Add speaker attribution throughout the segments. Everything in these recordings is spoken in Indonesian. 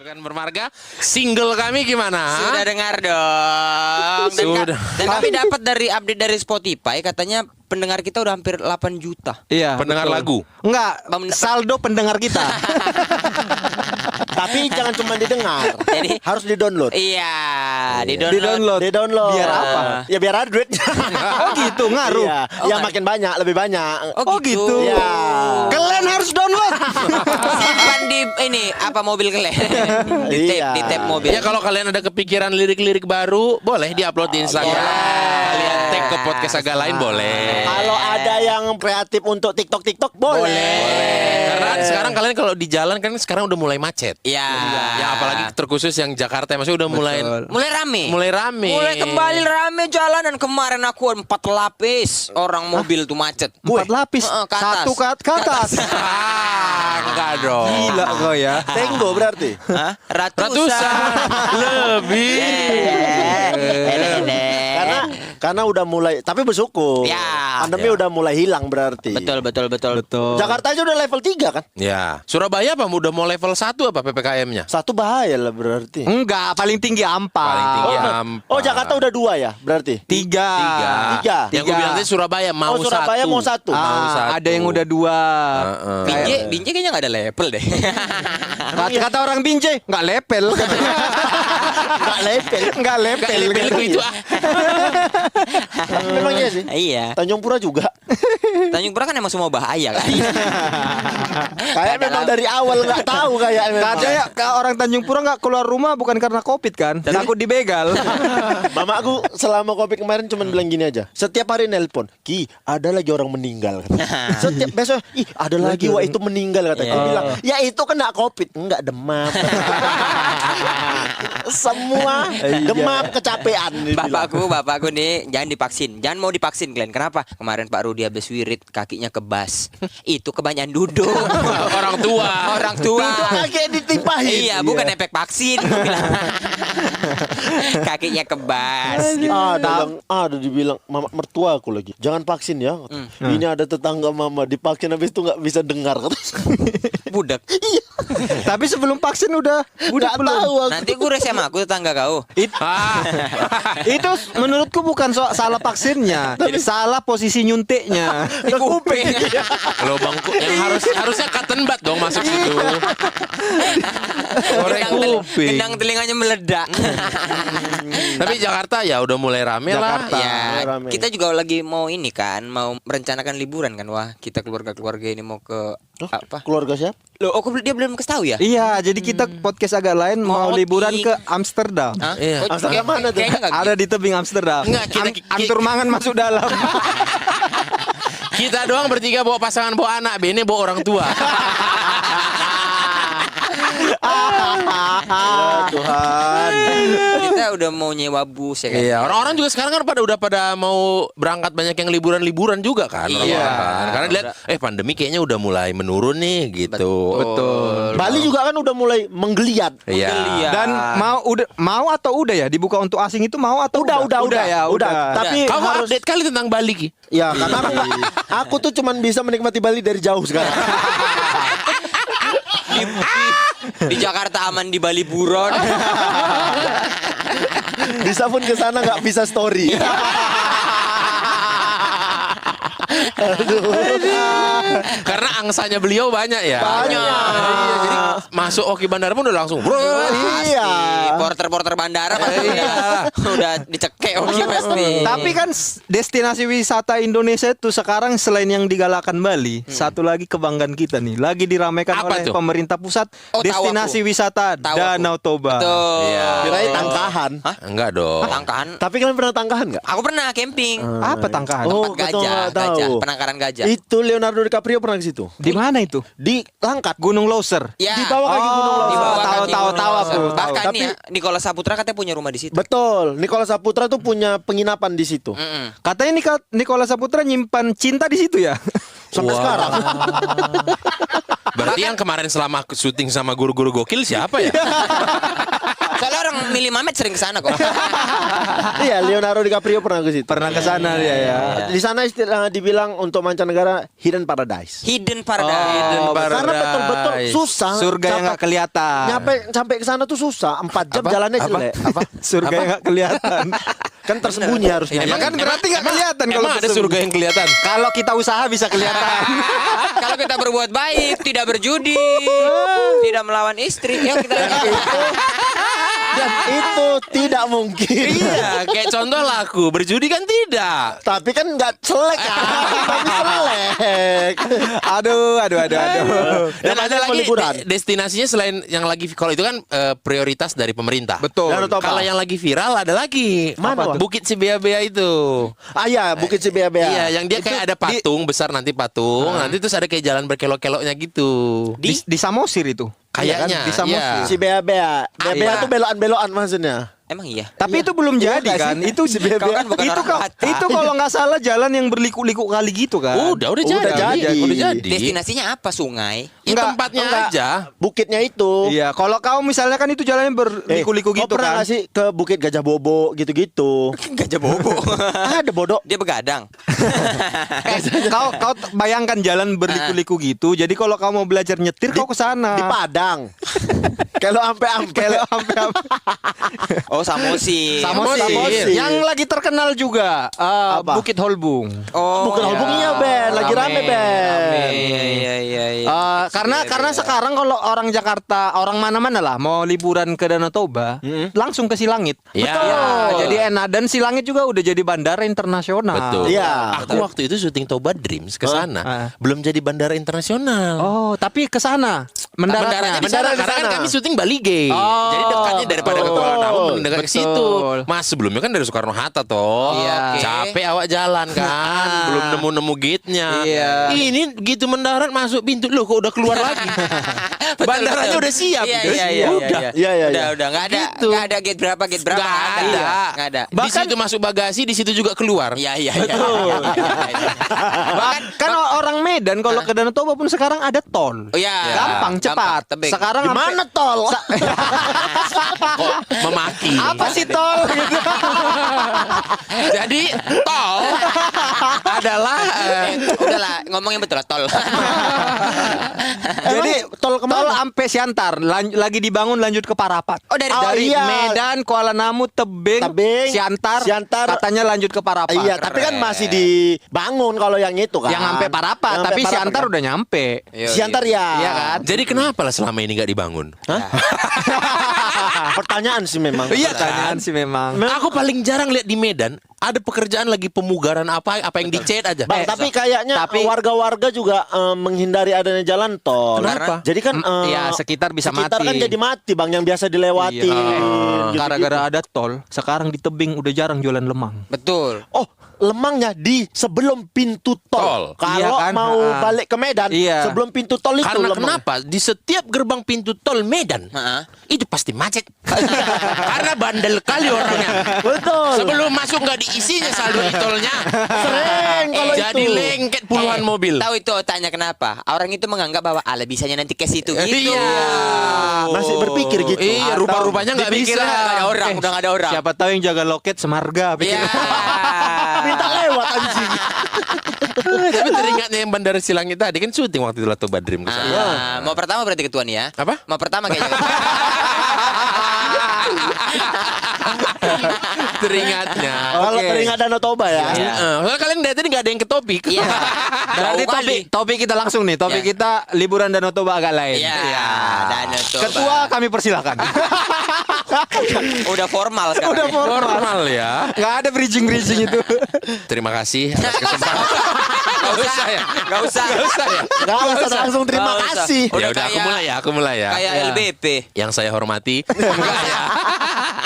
Speaker 1: Kan Bermarga, single kami gimana?
Speaker 2: Sudah dengar dong. Dan kami dapat dari update dari Spotify, katanya pendengar kita udah hampir 8 juta.
Speaker 3: Iya.
Speaker 1: Pendengar
Speaker 3: betul.
Speaker 1: lagu.
Speaker 3: Enggak, saldo pendengar kita.
Speaker 4: Tapi jangan cuma didengar.
Speaker 2: Jadi
Speaker 4: harus di-download.
Speaker 2: Iya, di-download.
Speaker 4: Di-download.
Speaker 3: Biar apa?
Speaker 4: Ya biar ada duit.
Speaker 3: Oh gitu, ngaruh.
Speaker 4: Iya,
Speaker 2: Oh,
Speaker 4: ya makin banyak, lebih banyak.
Speaker 3: Oh gitu.
Speaker 4: Iya.
Speaker 3: Kalian harus download.
Speaker 2: Simpan di ini apa mobil kalian?
Speaker 4: Iya.
Speaker 2: Di tab mobil.
Speaker 1: Ya kalau kalian ada kepikiran lirik-lirik baru, boleh diupload di Instagram. Kalian tag ke podcast agak lain boleh.
Speaker 4: Kalau ada yang kreatif untuk TikTok boleh.
Speaker 1: Karena sekarang kalian kalau di jalan kan sekarang udah mulai macet.
Speaker 2: Iya.
Speaker 1: Ya apalagi terkhusus yang Jakarta, maksudnya udah
Speaker 2: Mulai rame. Mulai kembali rame jalanan. Kemarin aku 4 lapis orang mobil tuh macet.
Speaker 3: 4 lapis.
Speaker 2: Ke atas.
Speaker 3: Satu ke atas.
Speaker 1: Enggak dong.
Speaker 3: Gila kau ya.
Speaker 4: Tenggo berarti.
Speaker 2: Hah?
Speaker 1: Ratusan. Lebih.
Speaker 4: Karena udah mulai, tapi bersyukur.
Speaker 2: Ya.
Speaker 4: Pandemi udah mulai hilang berarti.
Speaker 2: Betul.
Speaker 4: Jakarta aja udah level 3 kan?
Speaker 1: Ya. Surabaya apa udah mau level 1 apa PPKM-nya?
Speaker 4: Satu bahaya lah berarti.
Speaker 3: Enggak, paling tinggi Ampal.
Speaker 1: Paling tinggi
Speaker 4: Oh,
Speaker 1: Ampal.
Speaker 4: oh, Jakarta udah 2 ya berarti?
Speaker 3: 3.
Speaker 4: Tiga.
Speaker 1: Yang gue bilang tadi Surabaya mau
Speaker 4: Oh, Surabaya mau satu.
Speaker 1: Mau satu.
Speaker 3: Ada yang udah 2.
Speaker 2: Binjai kayaknya gak ada level deh.
Speaker 3: Kata orang Binjai, enggak lepel.
Speaker 4: Enggak level.
Speaker 3: Enggak lepel.
Speaker 1: Gitu ah.
Speaker 4: Memang iya sih.
Speaker 2: Iya.
Speaker 4: Tanjung Pura juga.
Speaker 2: Tanjung Pura kan emang semua bahaya kan.
Speaker 4: Kayak memang dari awal nggak tahu kayak memang.
Speaker 3: Katanya orang Tanjung Pura nggak keluar rumah bukan karena Covid kan? Takut dibegal.
Speaker 4: Mamaku selama Covid kemarin cuma bilang gini aja. Setiap hari nelpon, Ki, ada lagi orang meninggal. Setiap besok, ih ada lagi wah itu meninggal kata. Aku bilang, ya itu kena Covid, enggak demam. Semua demam kecapean.
Speaker 2: Bapakku nih jangan divaksin. Jangan mau divaksin kalian. Kenapa? Kemarin Pak Rudi habis wirid kakinya kebas. Itu kebanyakan duduk.
Speaker 1: Orang tua.
Speaker 4: Itu kayak ditimpahin.
Speaker 2: Iya, bukan efek vaksin. Gua bilang. Kakinya kebas. Gitu.
Speaker 4: Ada dibilang mama mertua aku lagi. Jangan vaksin ya. Ini ada tetangga mama divaksin habis itu nggak bisa dengar.
Speaker 2: Budak.
Speaker 3: Tapi sebelum vaksin udah budak belum?
Speaker 4: Tahu aku.
Speaker 2: Nanti gue sama aku tetangga kau.
Speaker 3: Itu menurutku bukan salah vaksinnya, salah posisi nyuntiknya.
Speaker 2: Di kuping.
Speaker 1: Lubang yang harusnya cotton bud dong masuk situ.
Speaker 2: Gendang telinganya meledak.
Speaker 1: Tapi Jakarta ya udah mulai rame lah.
Speaker 2: Ya,
Speaker 4: rame.
Speaker 2: kita juga lagi mau ini kan, mau merencanakan liburan kan. Wah, kita keluarga-keluarga ini mau ke apa?
Speaker 4: Keluarga siapa?
Speaker 2: Loh, dia belum kasih tahu ya?
Speaker 3: Iya, jadi kita podcast agak lain mau
Speaker 2: Mau
Speaker 3: liburan
Speaker 2: outing.
Speaker 3: ke Amsterdam.
Speaker 2: Hah?
Speaker 1: Iya.
Speaker 2: Oh,
Speaker 4: Amsterdam mana tuh?
Speaker 2: kayaknya nggak
Speaker 3: Ada di tebing Amsterdam.
Speaker 1: Enggak,
Speaker 3: Antur mangan masuk dalam.
Speaker 1: Kita doang bertiga bawa pasangan bawa anak, Bene bawa orang tua.
Speaker 4: Ya Tuhan.
Speaker 2: Kita udah mau nyewa bus ya kan.
Speaker 1: Iya, orang-orang juga sekarang kan udah pada mau berangkat, banyak yang liburan-liburan juga kan.
Speaker 2: Iya.
Speaker 1: orang-orang kan. Karena dilihat pandemi kayaknya udah mulai menurun nih gitu.
Speaker 3: Betul.
Speaker 4: Bali juga kan udah mulai menggeliat.
Speaker 1: Iya.
Speaker 3: Dan mau atau udah ya dibuka untuk asing itu mau atau
Speaker 4: Udah.
Speaker 3: ya, udah.
Speaker 4: Tapi
Speaker 1: Kamu
Speaker 4: harus
Speaker 1: update kali tentang Bali Ki.
Speaker 4: ya karena aku tuh cuman bisa menikmati Bali dari jauh sekarang.
Speaker 2: Di Jakarta aman, di Bali buron.
Speaker 4: Bisa pun ke sana nggak bisa story.
Speaker 1: Karena angsanya beliau banyak ya.
Speaker 4: Banyak.
Speaker 1: Iya, jadi masuk Oki Bandara pun udah langsung. Bro.
Speaker 4: Iya.
Speaker 2: Porter bandara pasti udah dicekek Oki pasti.
Speaker 3: Tapi kan destinasi wisata Indonesia itu sekarang selain yang digalakan Bali, satu lagi kebanggaan kita nih, lagi diramaikan
Speaker 1: Apa
Speaker 3: oleh
Speaker 1: tuh?
Speaker 3: pemerintah pusat,
Speaker 2: Oh, tahu
Speaker 3: destinasi
Speaker 2: aku.
Speaker 3: wisata
Speaker 2: Tahu
Speaker 3: Danau Toba.
Speaker 2: Betul.
Speaker 1: Iya.
Speaker 4: Kirain tangkahan.
Speaker 1: Enggak dong.
Speaker 2: Tangkahan.
Speaker 4: Tapi kalian pernah tangkahan nggak?
Speaker 2: Aku pernah camping.
Speaker 3: Apa tangkahan?
Speaker 4: Oh,
Speaker 2: Tempat
Speaker 4: betul, nggak tahu.
Speaker 2: gajah, penangkaran gajah.
Speaker 4: Itu Leonardo DiCaprio pernah ke situ.
Speaker 3: Di mana itu?
Speaker 4: Di Langkat.
Speaker 3: Gunung Loser.
Speaker 2: Ya.
Speaker 4: Di bawah kaki Gunung Loser.
Speaker 2: Di bawah
Speaker 3: Tahu,
Speaker 2: kaki
Speaker 3: tahu,
Speaker 2: Gunung
Speaker 3: tahu
Speaker 2: Loser.
Speaker 3: aku, tahu.
Speaker 2: Bahkan
Speaker 4: Tapi-
Speaker 2: nih ya, Nikola Saputra katanya punya rumah di situ.
Speaker 4: Betul. Nicholas Saputra tuh punya penginapan di situ.
Speaker 3: Katanya Nikola Saputra nyimpan cinta di situ ya.
Speaker 4: Sampai sekarang.
Speaker 1: Berarti yang kemarin selama syuting sama guru-guru gokil siapa ya?
Speaker 2: Soalnya orang milih Mamet sering ke sana kok.
Speaker 4: Iya, Leonardo DiCaprio pernah ke situ.
Speaker 3: Pernah ke sana dia ya.
Speaker 4: Di sana istilah dibilang untuk mancanegara hidden paradise.
Speaker 2: Hidden Paradise.
Speaker 1: Hidden Paradise.
Speaker 4: Karena betul-betul susah.
Speaker 3: Surga yang nggak kelihatan.
Speaker 4: Sampai ke sana tuh susah. 4 jam jalannya jelek.
Speaker 3: Surga yang nggak kelihatan.
Speaker 4: Kan tersembunyi harusnya.
Speaker 3: Ya kan berarti nggak kelihatan kalau
Speaker 1: Emang ada surga yang kelihatan?
Speaker 3: Kalau kita usaha bisa kelihatan.
Speaker 2: Kalau kita berbuat baik, tidak berjudi, tidak melawan istri, ya kita
Speaker 4: Dan itu tidak mungkin.
Speaker 1: Iya, kayak contoh laku berjudi kan tidak.
Speaker 4: Tapi kan nggak selek kan. Tapi selek.
Speaker 3: Aduh.
Speaker 1: Dan ada
Speaker 4: Namanya
Speaker 1: lagi
Speaker 4: liburan.
Speaker 1: destinasinya selain yang lagi kalau itu kan prioritas dari pemerintah.
Speaker 3: Betul.
Speaker 4: Danau Toba.
Speaker 1: Kalau yang lagi viral ada lagi.
Speaker 4: Mana, Wak?
Speaker 1: Bukit Sibea-bea itu.
Speaker 4: Ah ya, Bukit Sibea-bea.
Speaker 1: Iya, yang dia kayak ada patung besar nanti patung, nanti terus ada kayak jalan berkelok-keloknya gitu.
Speaker 3: Di Samosir itu.
Speaker 1: Kayaknya,
Speaker 3: di Samosir.
Speaker 1: iya.
Speaker 4: Sibea-bea. Bea tuh belokan-belokan maksudnya.
Speaker 2: emang iya.
Speaker 3: Tapi itu belum
Speaker 4: Iya
Speaker 3: jadi
Speaker 4: nggak
Speaker 3: kan?
Speaker 4: sih?
Speaker 3: Itu
Speaker 2: Kau kan bukan orang Batak.
Speaker 3: itu kalau nggak salah jalan yang berliku-liku kali gitu kan?
Speaker 1: Udah jadi. Udah jadi.
Speaker 2: Destinasinya apa? Sungai?
Speaker 1: Ya,
Speaker 3: Enggak,
Speaker 1: tempatnya
Speaker 4: enggak.
Speaker 1: aja.
Speaker 4: Bukitnya itu.
Speaker 3: Iya, kalau kau misalnya kan itu jalannya berliku-liku
Speaker 4: kau
Speaker 3: gitu
Speaker 4: pernah
Speaker 3: kan?
Speaker 4: nggak sih ke Bukit Gajah Bobo gitu-gitu?
Speaker 2: Gajah bobo.
Speaker 4: Ada bodoh.
Speaker 2: Dia begadang.
Speaker 3: Kau bayangkan jalan berliku-liku gitu. Jadi kalau kau mau belajar nyetir kau ke sana.
Speaker 4: Di Padang. Kalau ampe-ampe.
Speaker 2: Oh, Samosir.
Speaker 3: Samosir. Yang lagi terkenal juga
Speaker 4: Apa?
Speaker 3: Bukit Holbung.
Speaker 2: Oh,
Speaker 4: Bukan Holbungnya, Ben. Lagi rame, Ben.
Speaker 2: Iya.
Speaker 3: Karena sekarang kalau orang Jakarta, orang mana-mana lah mau liburan ke Danau Toba, langsung ke Silangit.
Speaker 1: Ya.
Speaker 3: Ya, jadi enak dan Silangit juga udah jadi bandara internasional.
Speaker 1: Betul.
Speaker 4: Iya.
Speaker 1: Aku waktu itu syuting Toba Dreams ke sana.
Speaker 3: Ah.
Speaker 1: Belum jadi bandara internasional.
Speaker 3: Oh, tapi ke sana.
Speaker 1: Mendaratnya di sana karena kan kami syuting Bali Gay.
Speaker 3: Oh,
Speaker 1: Jadi dekatnya daripada ke Kuala Namu mendekat ke situ.
Speaker 3: Betul.
Speaker 1: Mas sebelumnya kan dari Soekarno Hatta toh.
Speaker 3: Iya.
Speaker 1: Capek awak jalan kan, belum nemu-nemu gate-nya.
Speaker 3: Iya.
Speaker 1: Ini gitu mendarat masuk pintu loh kok udah keluar lagi. Bandaranya udah siap.
Speaker 2: Iya,
Speaker 1: Terus
Speaker 2: iya, iya,
Speaker 1: udah.
Speaker 4: Iya, iya, iya.
Speaker 2: Udah enggak ada.
Speaker 1: Gitu.
Speaker 2: Enggak ada gate berapa
Speaker 1: Nggak ada.
Speaker 2: Enggak ada.
Speaker 1: Di situ masuk bagasi, di situ juga keluar.
Speaker 2: Iya.
Speaker 3: Bahkan kan orang Medan kalau ke Danau Toba pun sekarang ada tol.
Speaker 2: Oh iya.
Speaker 3: Gampang, cepat.
Speaker 2: Tebing.
Speaker 3: Sekarang
Speaker 4: Di mana tol?
Speaker 1: Kok memaki.
Speaker 3: apa sih tol gitu?
Speaker 1: Jadi tol adalah
Speaker 2: Udahlah, ngomongnya betul lah, tol.
Speaker 3: Jadi
Speaker 4: tol kemana?
Speaker 3: Tol sampai Siantar lagi dibangun lanjut ke Parapat.
Speaker 2: Oh, dari
Speaker 4: iya.
Speaker 3: Medan, Kuala Namu, Tebing, Siantar, katanya lanjut ke Parapat.
Speaker 4: Iya, tapi kan masih dibangun kalau yang itu kan.
Speaker 3: Yang sampai Parapat,
Speaker 4: Yang
Speaker 3: tapi
Speaker 4: sampai
Speaker 3: Siantar
Speaker 4: Parapat,
Speaker 3: udah nyampe.
Speaker 4: Siantar ya.
Speaker 3: Iya kan?
Speaker 1: Jadi kenapa lah selama ini nggak dibangun?
Speaker 4: Pertanyaan sih memang.
Speaker 1: Iya
Speaker 3: Pertanyaan
Speaker 1: kan?
Speaker 3: sih memang.
Speaker 1: Aku paling jarang lihat di Medan ada pekerjaan lagi pemugaran apa yang dicet aja.
Speaker 4: Bang, tapi kayaknya warga-warga juga menghindari adanya jalan tol.
Speaker 1: Kenapa?
Speaker 4: Jadi kan
Speaker 3: ya sekitar bisa
Speaker 4: sekitar
Speaker 3: mati.
Speaker 4: kan jadi mati, Bang, yang biasa dilewati.
Speaker 3: Iya. Gara-gara ada tol, sekarang di tebing udah jarang jualan lemang.
Speaker 2: Betul.
Speaker 4: Oh, lemangnya di sebelum pintu
Speaker 1: Tol.
Speaker 4: tol. Kalau
Speaker 3: Iya kan?
Speaker 4: mau balik ke Medan,
Speaker 3: Iya.
Speaker 4: sebelum pintu tol itu
Speaker 1: Karena
Speaker 4: lemang.
Speaker 1: kenapa? Di setiap gerbang pintu tol Medan itu pasti macet. Karena bandel kali orangnya.
Speaker 4: Betul.
Speaker 1: Sebelum masuk nggak diisinya saldo tolnya.
Speaker 4: Sering kalau
Speaker 1: Jadi
Speaker 4: itu.
Speaker 1: lengket puluhan mobil.
Speaker 2: Tahu itu otaknya kenapa? Orang itu menganggap bahwa ala bisanya nanti ke situ gitu.
Speaker 1: Iya.
Speaker 4: Masih berpikir gitu.
Speaker 1: Iya,
Speaker 4: Atau
Speaker 1: rupa-rupanya nggak bisa.
Speaker 2: Dipikirnya nggak ada orang, udah nggak ada orang.
Speaker 3: Siapa tahu yang jaga loket Semarga pikir.
Speaker 2: Iya.
Speaker 4: minta lewat anjing.
Speaker 1: Tapi teringatnya yang Bandara Silangit tadi kan syuting waktu itu Lato Badrim ke sana.
Speaker 2: Mau pertama berarti ketuan ya?
Speaker 1: Apa?
Speaker 2: Mau pertama kayaknya.
Speaker 1: Teringatnya.
Speaker 4: Kalau teringat Danau Toba ya.
Speaker 1: Soalnya kalian dari tadi nggak ada yang ke topik.
Speaker 2: Iya.
Speaker 3: Berarti
Speaker 2: Jauh kali.
Speaker 3: topik kita langsung nih. Topik
Speaker 2: Iya.
Speaker 3: kita liburan Danau Toba agak lain.
Speaker 2: Iya. Danau Toba.
Speaker 3: Ketua kami persilakan.
Speaker 2: Udah formal sekarang.
Speaker 3: Udah
Speaker 2: ya.
Speaker 1: Normal ya.
Speaker 3: Nggak ada bridging itu.
Speaker 1: Terima kasih atas kesempatan.
Speaker 2: Gak usah ya. Gak usah.
Speaker 4: Enggak usah langsung terima
Speaker 2: Nggak usah.
Speaker 4: kasih.
Speaker 2: Udah
Speaker 1: Ya udah aku mulai ya.
Speaker 2: Kayak
Speaker 3: Iya.
Speaker 2: LBP.
Speaker 1: Yang saya hormati.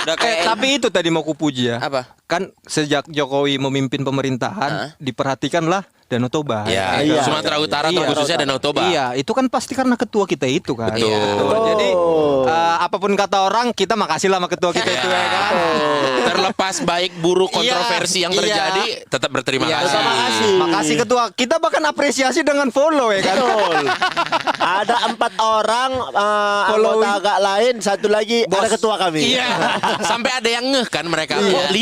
Speaker 2: Udah kayak
Speaker 3: Tapi itu tadi mau kupuji ya.
Speaker 2: Apa?
Speaker 3: Kan sejak Jokowi memimpin pemerintahan, diperhatikanlah Danau Toba.
Speaker 1: Ya,
Speaker 4: Iya.
Speaker 1: Sumatera Utara
Speaker 3: Iya.
Speaker 1: khususnya Danau Toba.
Speaker 3: Iya, itu kan pasti karena ketua kita itu kan.
Speaker 1: Betul.
Speaker 3: Iya, betul. Jadi apapun kata orang, kita makasih lah sama ketua kita itu ya kan.
Speaker 1: Terlepas baik buruk
Speaker 3: Iya,
Speaker 1: kontroversi yang terjadi, tetap berterima
Speaker 3: Iya,
Speaker 1: kasih.
Speaker 4: Terima kasih.
Speaker 3: Makasih ketua. Kita bahkan apresiasi dengan follow ya kan.
Speaker 4: Betul. Ada 4 orang anggota
Speaker 3: Following.
Speaker 4: agak lain, satu lagi ada ketua kami.
Speaker 1: Iya. Sampai ada yang ngeh kan mereka. Kok 5?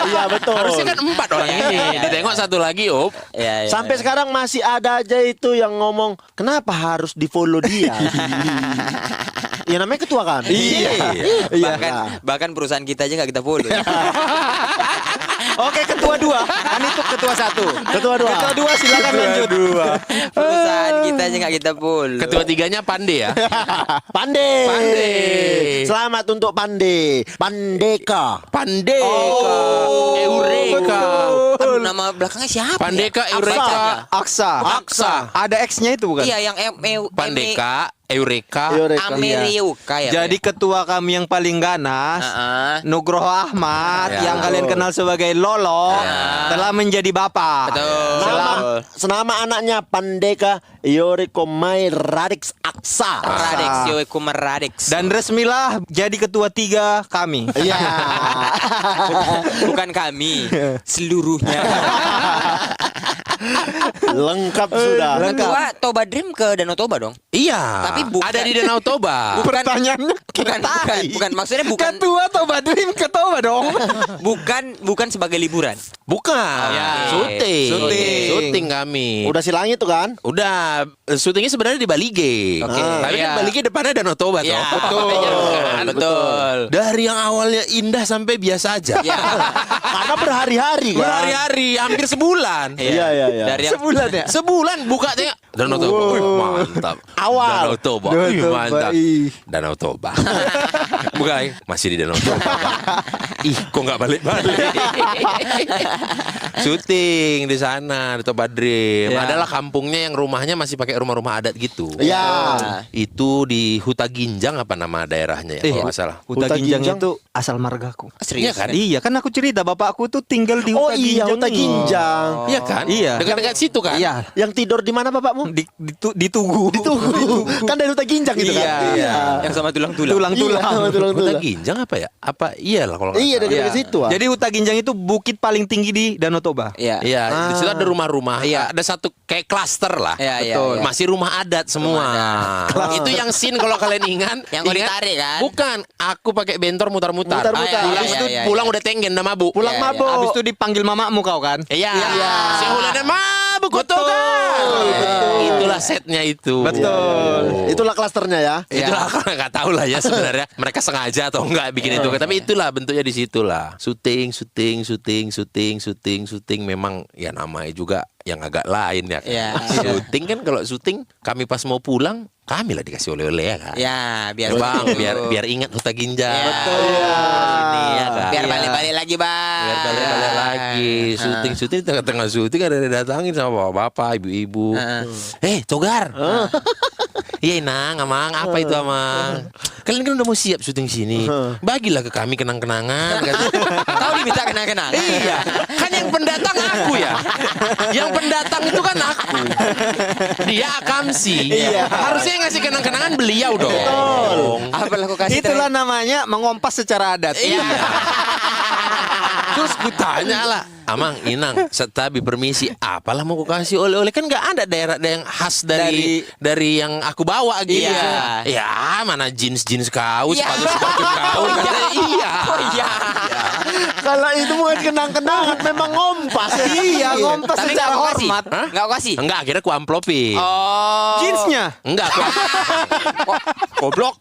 Speaker 4: Iya, betul.
Speaker 1: Harusnya kan 4 orang ini. Ditengok satu lagi, Op.
Speaker 2: Ya, ya,
Speaker 4: Sampai
Speaker 2: ya.
Speaker 4: sekarang masih ada aja itu yang ngomong, kenapa harus di-follow dia? Ya namanya ketua kan?
Speaker 3: Iya.
Speaker 2: Bahkan perusahaan kita aja nggak kita follow.
Speaker 3: Oke, ketua 2. Kan itu ketua 1.
Speaker 4: Ketua 2.
Speaker 3: Ketua 2 silakan lanjut.
Speaker 2: Perusahaan kita aja nggak kita follow.
Speaker 1: Ketua 3-nya Pande ya.
Speaker 4: Pande.
Speaker 1: Pande.
Speaker 4: Selamat untuk Pande. Pandeka.
Speaker 1: Pandeka. Eureka.
Speaker 2: Aduh, nama belakangnya siapa?
Speaker 1: Pandeka,
Speaker 2: ya?
Speaker 1: Eureka.
Speaker 3: Aksa.
Speaker 4: Aksa.
Speaker 3: Ada X-nya itu bukan?
Speaker 2: Iya, yang
Speaker 1: Pandeka, Eureka.
Speaker 4: Eureka.
Speaker 2: Amerika ya.
Speaker 3: Jadi ketua kami yang paling ganas, Nugroho Ahmad,
Speaker 1: Ya.
Speaker 3: yang kalian kenal sebagai Lolo, telah menjadi bapak.
Speaker 2: Betul.
Speaker 4: Senama anaknya Pandeka Yoriko Mai Radix Aksa.
Speaker 2: Radix, Yoeko Meradix.
Speaker 3: Dan resmilah jadi ketua 3 kami.
Speaker 4: Iya.
Speaker 2: Bukan kami, seluruhnya.
Speaker 4: Lengkap sudah.
Speaker 2: Ketua Toba Dream ke Danau Toba dong.
Speaker 1: Iya.
Speaker 2: Tapi bukan-
Speaker 1: ada di Danau Toba.
Speaker 3: Pertanyaannya
Speaker 2: Bukan maksudnya bukan
Speaker 3: ketua Toba Dream ke Toba dong.
Speaker 2: bukan sebagai liburan.
Speaker 1: Bukan.
Speaker 2: Ya.
Speaker 1: Syuting.
Speaker 3: Syuting.
Speaker 1: Syuting kami.
Speaker 4: Udah silangit tuh kan?
Speaker 1: Udah, syutingnya sebenarnya di Balige.
Speaker 2: Oke.
Speaker 1: Tapi kan
Speaker 2: Iya.
Speaker 1: Balige depannya Danau Toba
Speaker 2: Iya,
Speaker 1: toh.
Speaker 2: betul. Betul.
Speaker 1: Dari yang awalnya indah sampai biasa aja.
Speaker 2: Ya.
Speaker 4: Karena berhari-hari kan?
Speaker 1: Berhari-hari, hampir sebulan.
Speaker 4: Iya, iya, iya.
Speaker 2: Dari yang
Speaker 3: Sebulan ya.
Speaker 1: Sebulan buka tengok Danau Toba. Wih, mantap.
Speaker 4: Awal.
Speaker 1: Danau Toba.
Speaker 3: Danau
Speaker 1: Wih,
Speaker 3: Toba,
Speaker 1: mantap.
Speaker 3: ih.
Speaker 1: Danau Toba. Buka masih di Danau Toba. Ih, kok nggak balik-balik. Syuting di sana di Toba Dream.
Speaker 3: Ya.
Speaker 1: Adalah kampungnya yang rumahnya masih pakai rumah-rumah adat gitu.
Speaker 4: Iya.
Speaker 1: Itu di Huta Ginjang apa nama daerahnya ya kalau nggak salah.
Speaker 3: Huta
Speaker 4: Huta
Speaker 3: Ginjang
Speaker 4: Ginjang.
Speaker 3: itu asal margaku.
Speaker 1: Iya kan?
Speaker 3: Iya kan aku cerita bapakku tuh tinggal di
Speaker 4: Oh
Speaker 3: Huta
Speaker 4: iya,
Speaker 3: Ginjang.
Speaker 4: Huta
Speaker 3: nih.
Speaker 4: Ginjang.
Speaker 1: Iya kan?
Speaker 3: Iya.
Speaker 1: Dekat-dekat situ kan?
Speaker 3: Iya.
Speaker 4: Yang tidur di mana bapakmu?
Speaker 3: Di Tugu.
Speaker 4: Kan dari Huta Ginjang gitu
Speaker 3: Iya.
Speaker 4: kan?
Speaker 3: Iya.
Speaker 2: yang sama tulang-tulang.
Speaker 3: Tulang-tulang.
Speaker 4: Iya,
Speaker 1: Huta
Speaker 4: tulang-tulang.
Speaker 1: Ginjang apa ya? Apa iyalah kalau nggak
Speaker 4: Iya,
Speaker 1: salah.
Speaker 4: dari situ ah.
Speaker 3: Jadi Huta Ginjang itu bukit paling tinggi di Danau Toba.
Speaker 2: Iya.
Speaker 1: Iya, di situ ada rumah-rumah.
Speaker 2: Iya.
Speaker 1: Ada satu kayak klaster lah.
Speaker 2: Iya, iya,
Speaker 1: Betul.
Speaker 2: iya.
Speaker 1: Masih rumah adat semua. Itu yang scene kalau kalian ingat.
Speaker 2: Yang kau ditarik kan?
Speaker 1: Bukan, aku pakai bentor mutar-mutar.
Speaker 4: Mutar-mutar.
Speaker 1: Pulang,
Speaker 2: Iya,
Speaker 1: itu
Speaker 2: iya,
Speaker 1: pulang
Speaker 2: iya.
Speaker 1: udah tenggen dah mabuk.
Speaker 4: Pulang
Speaker 2: Iya, iya.
Speaker 4: mabuk.
Speaker 3: Habis itu dipanggil mamamu kau kan?
Speaker 1: Iya.
Speaker 4: Iya.
Speaker 1: Si Hulana mabuk betul kan? Itulah setnya itu.
Speaker 3: Betul.
Speaker 4: Itulah klasternya ya.
Speaker 1: Itulah nggak tahu lah ya sebenarnya mereka sengaja atau enggak bikin itu. Tapi itulah bentuknya di situlah. Syuting memang ya namanya juga yang agak lain ya. Kan?
Speaker 2: Iya.
Speaker 1: Syuting kan kalau syuting kami pas mau pulang kami lah dikasih oleh-oleh ya kan.
Speaker 2: Ya, biar
Speaker 1: Bang,
Speaker 2: begitu.
Speaker 1: biar ingat Huta Ginjang.
Speaker 2: Iya.
Speaker 1: Betul. Ini ya kan.
Speaker 2: Biar
Speaker 1: Iya.
Speaker 2: balik-balik lagi, Bang.
Speaker 1: Biar balik-balik lagi. Syuting tengah-tengah syuting ada yang datangin sama bapak, ibu-ibu. Togar. Iya Inang, Amang, apa itu Amang? Kalian kan udah mau siap syuting sini. Bagilah ke kami kenang-kenangan.
Speaker 2: Kau diminta kenang-kenang.
Speaker 1: Iya, kan yang pendatang aku ya. Yang pendatang itu kan aku. Dia Akamsi.
Speaker 3: Iya.
Speaker 1: Harusnya yang ngasih kenang-kenangan beliau dong.
Speaker 2: Apa lah kau kasih
Speaker 3: Itulah namanya mengompas secara adat.
Speaker 1: Iya. Terus kutanya lah, Amang, Inang, setabi permisi, apalah mau ku kasih oleh-oleh kan nggak ada daerah yang khas dari yang aku bawa gitu.
Speaker 2: Iya.
Speaker 1: Ya, mana jeans kau,
Speaker 2: Iya.
Speaker 1: sepatu kau. Katanya, iya.
Speaker 2: Oh iya.
Speaker 4: Kalau itu bukan kenang-kenangan, memang ngompas.
Speaker 3: Iya, ngompas
Speaker 2: Tapi
Speaker 3: secara
Speaker 2: nggak kau kasih.
Speaker 3: hormat.
Speaker 1: Hah?
Speaker 2: Nggak kau kasih.
Speaker 1: Enggak, akhirnya ku amplopin.
Speaker 2: Oh.
Speaker 3: Jeansnya.
Speaker 1: Enggak, aku
Speaker 2: Goblok.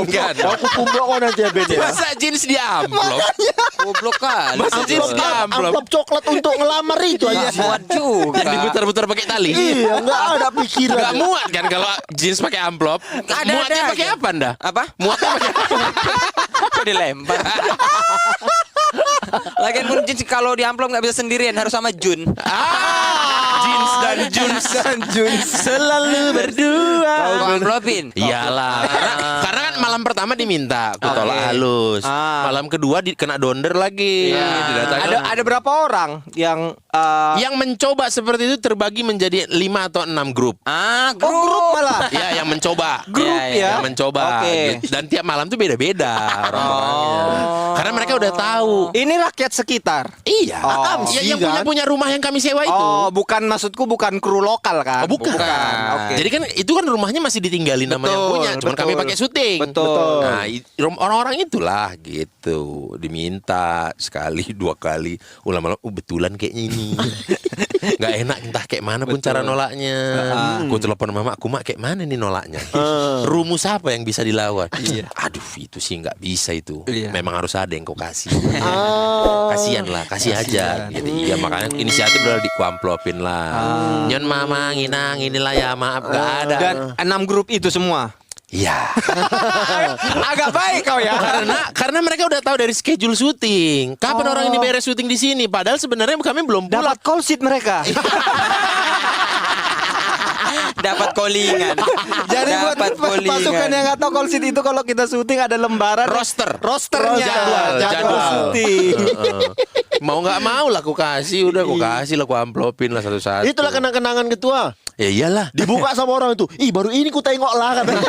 Speaker 1: enggak.
Speaker 4: Aku kumpul kok nanti ya Ben ya.
Speaker 1: Masa jeans di amplop?
Speaker 2: Goblok kali.
Speaker 1: Masa jeans di amplop?
Speaker 4: Amplop coklat untuk ngelamar itu aja.
Speaker 2: Muat juga.
Speaker 1: Yang diputar-putar pakai tali?
Speaker 4: Iya, nggak ada pikiran.
Speaker 1: Enggak muat kan kalau jeans pakai amplop?
Speaker 2: Ada
Speaker 1: Muatnya pakai
Speaker 2: aja.
Speaker 1: apa Anda?
Speaker 2: Apa?
Speaker 1: Muatnya pakai apa?
Speaker 2: Kok dilempar? Lagian pun jeans kalau di amplop nggak bisa sendirian, harus sama Jun.
Speaker 1: Jeans dan Juns selalu berdua.
Speaker 2: Kau amplopin.
Speaker 1: Iyalah, karena kan malam pertama diminta, aku tolak halus. Malam kedua kena donder lagi. Didatangkan.
Speaker 3: Ada berapa orang yang
Speaker 1: Yang mencoba seperti itu terbagi menjadi 5 atau 6 grup.
Speaker 3: grup malah.
Speaker 1: Ya, yang mencoba.
Speaker 3: Grup ya.
Speaker 1: Yang mencoba.
Speaker 3: Oke.
Speaker 1: Dan tiap malam tuh beda-beda orang-orangnya. Karena mereka udah tahu.
Speaker 3: Ini rakyat sekitar.
Speaker 1: Iya.
Speaker 4: Akamsi,
Speaker 1: Ya, yang
Speaker 4: kan?
Speaker 1: punya rumah yang kami sewa itu.
Speaker 3: Oh, bukan maksudku bukan kru lokal kan?
Speaker 1: Oh, bukan.
Speaker 3: Oke.
Speaker 1: Jadi kan itu kan rumahnya masih ditinggalin nama yang
Speaker 3: Betul,
Speaker 1: punya. Cuman kami
Speaker 3: betul.
Speaker 1: pakai syuting.
Speaker 3: Betul.
Speaker 1: Nah, orang-orang itulah gitu. Diminta sekali, 2 kali. Ulang-ulang, betulan kayaknya ini. Nggak enak entah kayak mana pun cara nolaknya. Aku telepon mama, aku mak kayak mana nih nolaknya. Rumus apa yang bisa dilawan? Aduh, itu sih nggak bisa itu.
Speaker 3: Iya.
Speaker 1: Memang harus ada yang kau kasih. Kasian lah, kasih aja. Gitu. Iya, makanya inisiatif udah dikuamplopin lah. Nyon mama, nginang, inilah ya maaf nggak ada.
Speaker 3: Dan 6 grup itu semua.
Speaker 1: Iya.
Speaker 3: Agak baik kau ya.
Speaker 1: Karena mereka udah tahu dari schedule syuting. Kapan orang ini beres syuting di sini? Padahal sebenarnya kami belum pulang.
Speaker 3: Dapat call sheet mereka.
Speaker 2: Dapat callingan.
Speaker 3: Jadi buat
Speaker 2: Dapat callingan.
Speaker 3: pasukan yang nggak tahu call sheet itu kalau kita syuting ada lembaran rosternya,
Speaker 1: Jadwal.
Speaker 3: syuting.
Speaker 1: Mau nggak mau lah aku kasih, udah aku kasih lah, aku amplopin lah satu-satu.
Speaker 4: Itulah kenang-kenangan ketua.
Speaker 1: Ya iyalah.
Speaker 4: Dibuka sama orang itu. Ih, baru ini ku tengok lah katanya.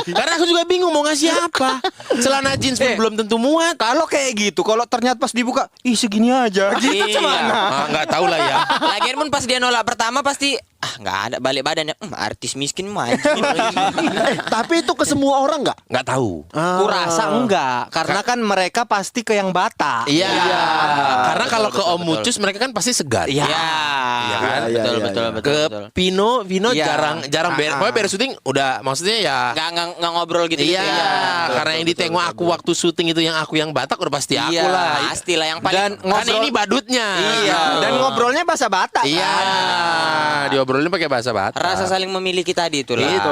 Speaker 1: Karena aku juga bingung mau ngasih apa. Celana jeans pun belum tentu muat.
Speaker 3: Kalau kayak gitu, kalau ternyata pas dibuka, ih segini aja. Gitu gimana?
Speaker 1: Nggak tahu lah ya.
Speaker 2: Lagian pun pas dia nolak pertama pasti nggak ada balik badannya. Artis miskin mah anjing.
Speaker 4: Tapi itu ke semua orang nggak?
Speaker 1: Nggak tahu.
Speaker 3: Ku rasa enggak, karena kan mereka pasti ke yang Batak.
Speaker 1: Iya. Karena kalau ke Om Mucus mereka kan pasti segan.
Speaker 2: Iya.
Speaker 1: Iya kan?
Speaker 2: Betul,
Speaker 4: Iya,
Speaker 2: betul,
Speaker 4: iya.
Speaker 2: betul,
Speaker 1: Ke
Speaker 2: betul.
Speaker 1: Vino
Speaker 3: Iya.
Speaker 1: jarang pokoknya beres syuting udah maksudnya ya.
Speaker 2: Nggak ngobrol gitu.
Speaker 1: Iya,
Speaker 2: Ya.
Speaker 1: karena yang ditengok aku waktu syuting itu yang aku yang Batak udah pasti aku
Speaker 2: Iya,
Speaker 1: lah.
Speaker 2: pastilah yang paling.
Speaker 3: Dan
Speaker 1: Kan
Speaker 3: ngobrol-
Speaker 1: ini badutnya.
Speaker 3: Iya, dan ngobrolnya bahasa Batak.
Speaker 1: Iya, diobrolin pakai bahasa Batak.
Speaker 2: Rasa saling memiliki tadi itulah.
Speaker 1: Itu.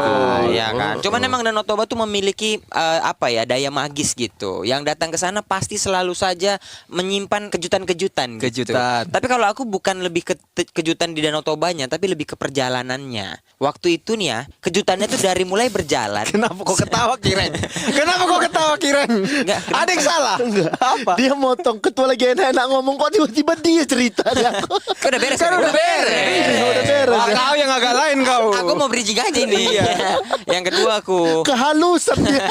Speaker 2: Ya kan. Cuman emang Danau Toba tuh memiliki apa ya, daya magis gitu. Yang datang ke sana pasti selalu saja menyimpan kejutan-kejutan. Gitu.
Speaker 3: Kejutan.
Speaker 2: Tapi kalau aku bukan lebih ke kejutan di Danau Tobanya, tapi lebih ke perjalanannya. Waktu itu nih ya, kejutannya tuh dari mulai berjalan.
Speaker 3: Kenapa kok ketawa Kiren? Kenapa kok ketawa Kiren?
Speaker 2: Enggak, kenapa?
Speaker 3: Ada yang salah? Apa?
Speaker 4: Dia motong ketua lagi enak-enak ngomong kok tiba-tiba dia cerita dia.
Speaker 2: Kan udah beres.
Speaker 3: Kan
Speaker 2: kan?
Speaker 3: udah beres.
Speaker 4: Udah beres.
Speaker 3: Wah, kau yang agak lain kau.
Speaker 2: Aku mau bridging aja ini. Yang kedua aku.
Speaker 4: Kehalusan dia.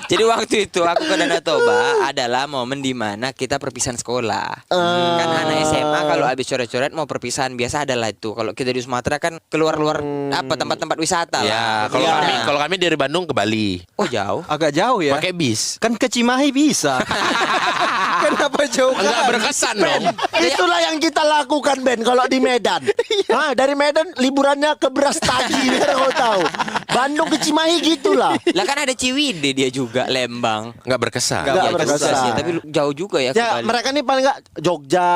Speaker 2: Jadi waktu itu aku ke Danau Toba adalah momen dimana kita perpisahan sekolah. Kan anak SMA kalau habis coret-coret mau perpisahan biasa adalah itu. Kalau kita di Sumatera kan keluar-luar apa tempat-tempat wisata
Speaker 1: Ya,
Speaker 2: lah.
Speaker 1: kalau kami dari Bandung ke Bali
Speaker 2: Oh jauh.
Speaker 3: Agak jauh ya.
Speaker 1: pakai bis.
Speaker 3: Kan ke Cimahi bisa. Kenapa jauh?
Speaker 1: Enggak berkesan dong.
Speaker 4: Itulah yang kita lakukan Ben kalau di Medan. Dari Medan liburannya ke Brastagi biar kau tahu. Bandung ke Cimahi gitulah.
Speaker 2: Lah kan ada Ciwidey dia juga, Lembang.
Speaker 1: Enggak berkesan.
Speaker 4: Nggak
Speaker 2: Ya,
Speaker 4: berkesan.
Speaker 2: juga sih, tapi jauh juga ya ke
Speaker 4: Ya
Speaker 2: Bali.
Speaker 4: mereka nih paling nggak Jogja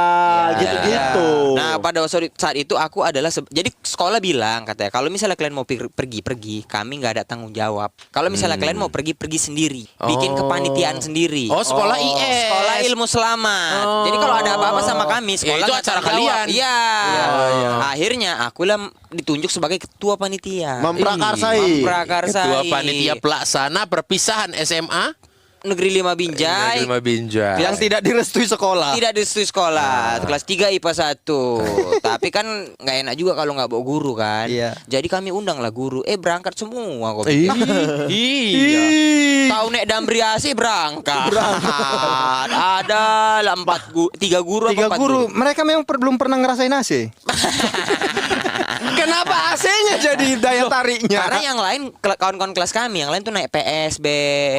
Speaker 4: gitu-gitu.
Speaker 2: Nah pada saat itu aku adalah jadi sekolah bilang katanya kalau misalnya kalian mau pergi, kami nggak ada tanggung jawab. Kalau misalnya kalian mau pergi sendiri, bikin kepanitiaan sendiri.
Speaker 1: Oh, sekolah IS.
Speaker 2: Sekolah ilmu selamat. Jadi kalau ada apa-apa sama kami, sekolah
Speaker 1: itu
Speaker 2: nggak
Speaker 1: acara
Speaker 2: tanggung jawab.
Speaker 1: kalian.
Speaker 2: Iya. Akhirnya aku lah ditunjuk sebagai ketua panitia.
Speaker 4: Memprakarsai.
Speaker 2: Memprakarsai.
Speaker 1: Ketua panitia pelaksana perpisahan SMA
Speaker 2: Negeri 5 Binjai.
Speaker 1: Negeri 5 Binjai.
Speaker 3: Yang tidak direstui sekolah.
Speaker 2: Tidak direstui sekolah, kelas 3 IPA 1. Tapi kan nggak enak juga kalau nggak bawa guru kan.
Speaker 3: Iya.
Speaker 2: Jadi kami undang lah guru. Berangkat semua kok.
Speaker 1: Iya.
Speaker 2: Tahu nek Dambriasi berangkat. Ada lah 3 guru
Speaker 3: Tiga
Speaker 2: apa 4
Speaker 3: guru, mereka memang belum pernah ngerasain AC. Kenapa AC-nya jadi daya tariknya?
Speaker 2: Karena yang lain kawan-kawan kelas kami, yang lain tuh naik PSB.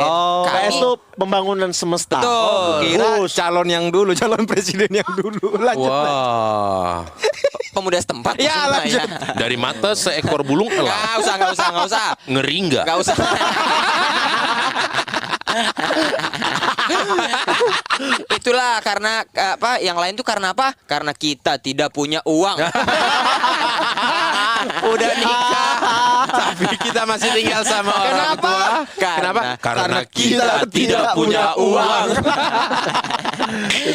Speaker 3: Oh,
Speaker 4: PS
Speaker 2: kami
Speaker 4: itu pembangunan semesta.
Speaker 2: Betul.
Speaker 3: Kira calon yang dulu, calon presiden yang dulu. Lanjut.
Speaker 1: Wah.
Speaker 2: pemuda setempat.
Speaker 3: Ya,
Speaker 2: maksudnya,
Speaker 3: lanjut.
Speaker 1: Dari mata seekor bulung
Speaker 2: Nggak
Speaker 1: elang.
Speaker 2: usah, nggak usah, nggak usah.
Speaker 1: Ngeri nggak?
Speaker 2: Nggak usah. Itulah karena apa? Yang lain tuh karena apa? Karena kita tidak punya uang.
Speaker 1: Udah nikah, tapi kita masih tinggal sama orang
Speaker 3: Kenapa?
Speaker 1: tua. Kenapa? Karena kita tidak punya uang.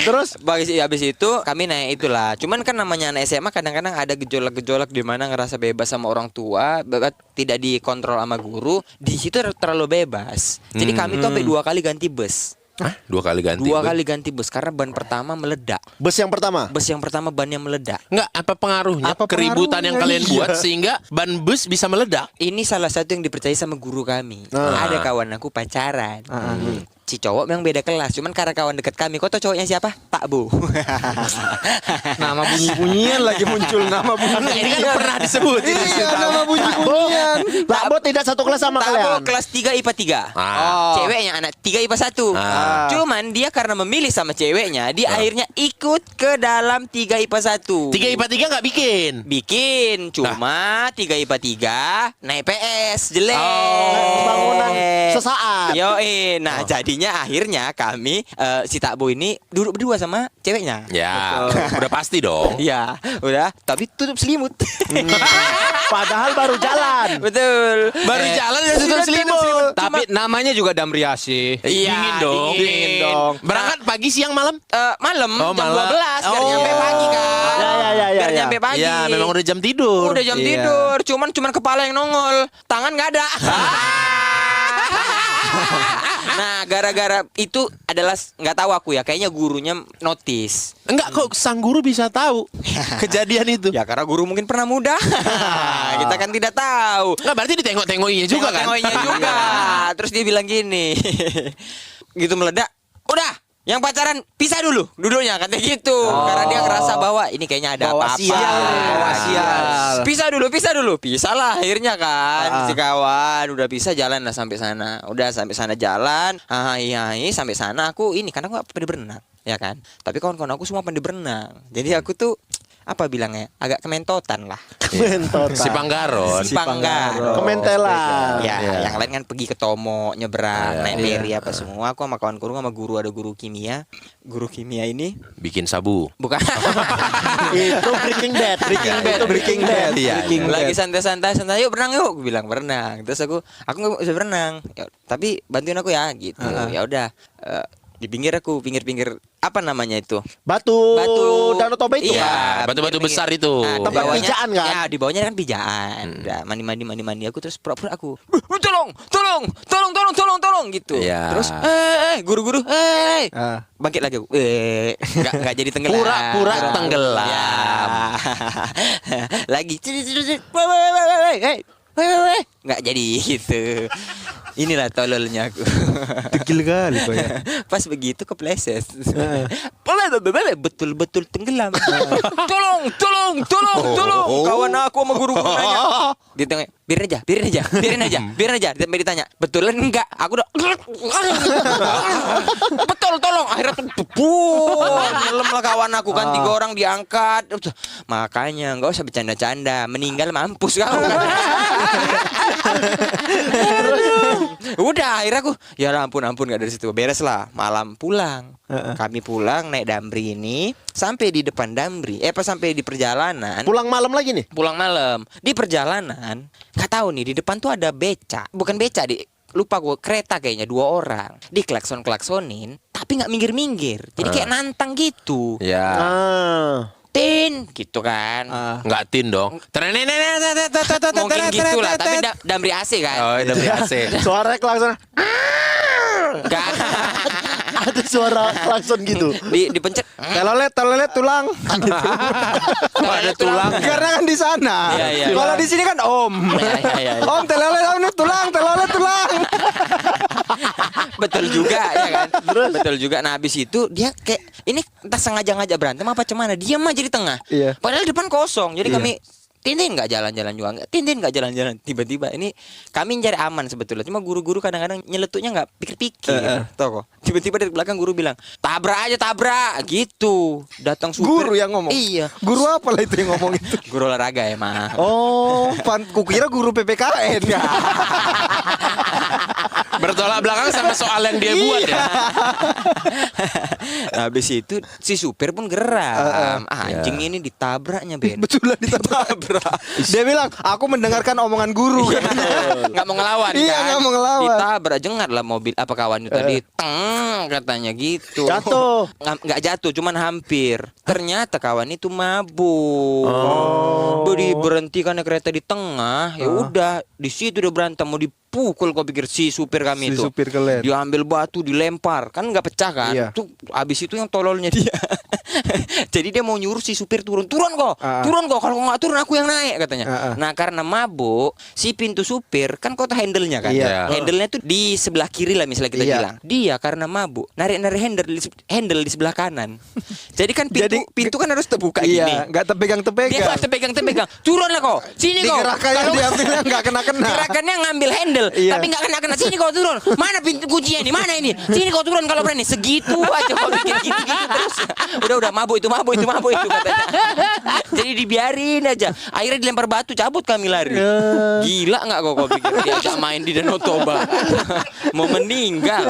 Speaker 4: Terus
Speaker 2: Habis itu kami naik itulah. Cuman kan namanya anak SMA kadang-kadang ada gejolak-gejolak di mana ngerasa bebas sama orang tua, tidak dikontrol sama guru. Di situ terlalu bebas. Jadi kami tuh sampai 2 kali ganti bus.
Speaker 1: Hah? 2 kali ganti.
Speaker 2: 2 kali ganti bus karena ban pertama meledak.
Speaker 4: bus yang pertama.
Speaker 2: Bus yang pertama bannya meledak.
Speaker 1: Enggak, apa pengaruhnya?
Speaker 3: Apa
Speaker 1: Keributan yang
Speaker 3: pengaruhnya?
Speaker 1: kalian buat sehingga ban bus bisa meledak.
Speaker 2: Ini salah satu yang dipercaya sama guru kami.
Speaker 4: Ah.
Speaker 2: Ada kawan aku pacaran. Si cowok memang beda kelas, cuman karena kawan dekat kami. Kau tau cowoknya siapa? Pak Bu.
Speaker 3: Nama bunyi-bunyian lagi muncul nama bunyi.
Speaker 1: Ini kan pernah disebut.
Speaker 3: Iya, nama bunyi-bunyian.
Speaker 4: Pak Bo tidak satu kelas sama
Speaker 2: Pak Bu
Speaker 4: kalian.
Speaker 2: kelas 3 IPA 3.
Speaker 1: Ah.
Speaker 2: Ceweknya anak 3 IPA 1.
Speaker 1: Ah.
Speaker 2: Cuman dia karena memilih sama ceweknya, dia akhirnya ikut ke dalam 3 IPA 1.
Speaker 1: 3 IPA 3 nggak bikin.
Speaker 2: Bikin, cuma 3 IPA 3 naik PS jelek.
Speaker 4: Pembangunan sesaat.
Speaker 2: Yoi, nah jadinya akhirnya kami si Takbo ini duduk berdua sama ceweknya.
Speaker 1: Ya, udah pasti dong.
Speaker 2: Iya, udah, tapi tutup selimut.
Speaker 4: Padahal baru jalan.
Speaker 2: Betul.
Speaker 1: Baru jalan udah tutup selimut.
Speaker 3: Tapi namanya juga Damriasi.
Speaker 2: Iya,
Speaker 1: Dingin dong.
Speaker 2: dingin dong.
Speaker 1: Berangkat pagi, siang, malam?
Speaker 2: Malam
Speaker 1: Oh,
Speaker 2: jam
Speaker 1: malam.
Speaker 2: 12 biar
Speaker 1: Oh.
Speaker 2: nyampe pagi kan.
Speaker 4: Ya.
Speaker 2: Biar nyampe pagi.
Speaker 1: Ya, memang udah jam tidur.
Speaker 2: Udah jam
Speaker 3: Iya.
Speaker 2: tidur, cuman kepala yang nongol, tangan nggak ada. Nah, gara-gara itu adalah nggak tahu aku ya, kayaknya gurunya notice.
Speaker 1: Enggak, kok sang guru bisa tahu kejadian itu?
Speaker 2: Ya karena guru mungkin pernah muda. Kita kan tidak tahu.
Speaker 1: Enggak, berarti ditengok-tengokinya juga kan?
Speaker 2: Tengok-tengoknya juga. Terus dia bilang gini. Gitu meledak. Udah, yang pacaran pisah dulu duduknya katanya gitu. Karena dia ngerasa bahwa ini kayaknya ada
Speaker 4: Bawa
Speaker 2: apa-apa.
Speaker 4: sial.
Speaker 3: Bawa sial.
Speaker 2: Pisah dulu. Pisah lah akhirnya kan. Si kawan udah bisa jalan lah sampai sana. Udah sampai sana jalan. Sampai sana aku ini karena aku pandai berenang, ya kan. Tapi kawan-kawan aku semua pandai berenang. Jadi aku tuh apa bilangnya? Agak kementotan lah.
Speaker 4: Mentotan.
Speaker 1: Si Panggaron.
Speaker 2: Si Panggaron.
Speaker 4: Kementelan.
Speaker 2: Ya,
Speaker 1: Iya.
Speaker 2: yang lain kan pergi ke Tomo, nyebrang,
Speaker 1: Iya,
Speaker 2: naik ferry apa semua. Aku sama kawan sama guru, ada guru kimia. Guru kimia ini
Speaker 1: Bikin sabu.
Speaker 2: bukan
Speaker 4: Itu Breaking Bad.
Speaker 3: Breaking Bad.
Speaker 1: Iya,
Speaker 3: Breaking
Speaker 2: lagi
Speaker 3: Bad.
Speaker 2: santai-santai, yuk berenang yuk. Aku bilang berenang. Terus aku nggak bisa berenang. Ya, tapi bantuin aku ya gitu. Ya udah. Di pinggir apa namanya itu?
Speaker 4: Batu.
Speaker 2: Batu
Speaker 4: Danau Toba itu
Speaker 2: iya,
Speaker 4: kan.
Speaker 1: Batu-batu
Speaker 2: pinggir-pinggir.
Speaker 1: besar itu.
Speaker 2: Nah, di
Speaker 4: Tempat
Speaker 2: bawahnya-
Speaker 4: pijaan kan?
Speaker 2: Ya, di bawahnya kan pijaan. Udah mandi aku terus pura-pura aku. Tolong gitu.
Speaker 1: Iya.
Speaker 2: Terus guru-guru, bangkit lagi aku. Enggak jadi tenggelam.
Speaker 1: Pura-pura tenggelam.
Speaker 2: Ya. Lagi. Nggak jadi gitu. Inilah tololnya aku.
Speaker 3: Degil kali kok ya.
Speaker 2: Pas begitu kepleset. Betul-betul tenggelam. Tolong. Kawan aku sama guru-guru nanya. Dia tanya, biarin aja. Sampai ditanya, betulan enggak? Aku udah betul, tolong. Akhirnya nyelam lah kawan aku kan 3 orang diangkat. Makanya enggak usah bercanda-canda, meninggal mampus kau. Udah akhirnya aku ya ampun nggak dari situ, beres lah. Malam pulang, kami pulang naik Damri ini sampai di depan Damri, sampai di perjalanan.
Speaker 4: Pulang malam lagi nih.
Speaker 2: Pulang malam di perjalanan, nggak tahu nih di depan tuh ada bukan beca, lupa gue, kereta kayaknya 2 orang di klaksonin tapi nggak minggir, jadi kayak nantang gitu.
Speaker 1: Ya.
Speaker 2: Tin gitu kan.
Speaker 1: Enggak tin dong.
Speaker 2: Mungkin gitu lah, tapi Damri AC kan.
Speaker 1: Oh, udah AC.
Speaker 4: Suara klakson.
Speaker 2: Kan.
Speaker 4: Ada suara klakson gitu.
Speaker 2: Dipencet.
Speaker 3: Telolet tulang.
Speaker 2: Ada tulang.
Speaker 3: Karena kan di sana.
Speaker 2: Iya.
Speaker 3: Kalau di sini kan om.
Speaker 2: Iya.
Speaker 3: Om telolet tulang.
Speaker 2: Betul juga ya kan. Betul juga. Nah habis itu dia kayak ini entah sengaja berantem apa cemana, dia mah jadi tengah.
Speaker 3: Iya.
Speaker 2: Padahal depan kosong. Jadi kami Tintin nggak jalan-jalan juga, nggak jalan-jalan. Tiba-tiba ini kami cari aman sebetulnya. Cuma guru-guru kadang-kadang nyeletuknya nggak pikir-pikir. Tau kok. Tiba-tiba dari belakang guru bilang tabrak gitu. Datang supir.
Speaker 3: Guru yang ngomong.
Speaker 2: Iya.
Speaker 3: Guru apa lah itu yang ngomong itu?
Speaker 2: Guru olahraga emang.
Speaker 3: Oh, kukira guru PPKN.
Speaker 1: Bertolak belakang sama soal yang dia buat ya.
Speaker 2: Nah, habis itu si supir pun geram. Anjing ini ditabraknya Ben.
Speaker 3: Betulan ditabrak. Dia bilang, aku mendengarkan omongan guru.
Speaker 2: Nggak mau ngelawan
Speaker 3: Iya,
Speaker 2: kan?
Speaker 3: nggak mau ngelawan.
Speaker 2: Ditabrak jengat lah mobil apa kawan itu tadi. Teng katanya gitu.
Speaker 4: Jatuh.
Speaker 2: Nggak jatuh, cuman hampir. Ternyata kawan itu mabuk. Diberhentikan kereta di tengah. Ya udah, di situ udah berantem mau dipukul kau pikir si supir kami
Speaker 3: Si
Speaker 2: itu.
Speaker 3: supir kelet.
Speaker 2: Dia ambil batu dilempar, kan nggak pecah kan?
Speaker 3: Iya.
Speaker 2: Tuh abis itu yang tololnya dia. Jadi dia mau nyuruh si supir turun kok, turun kok. Kalau nggak turun aku yang naik katanya. Nah karena mabuk, si pintu supir kan kota handle-nya kan.
Speaker 3: Iya.
Speaker 2: Handle-nya tuh di sebelah kiri lah misalnya kita
Speaker 3: Iya.
Speaker 2: bilang. Dia karena mabuk narik handle di sebelah kanan. Jadi kan pintu kan harus terbuka gini.
Speaker 3: Iya, nggak
Speaker 2: Dia nggak
Speaker 3: terpegang.
Speaker 2: terpegang. Turunlah kok. Sini kok.
Speaker 3: Gerakannya
Speaker 2: Kalau
Speaker 3: diambilnya nggak kena-kena.
Speaker 2: gerakannya ngambil handle,
Speaker 3: Iya.
Speaker 2: tapi nggak kena-kena. Sini kau turun. Mana pintu kuncinya ini? Mana ini? Sini kau turun kalau berani. Segitu aja kau bikin gitu terus. Udah mabuk itu katanya. Jadi dibiarin aja. Akhirnya dilempar batu, cabut kami lari. Gila nggak kau pikir diajak main di Danau Toba. Mau meninggal.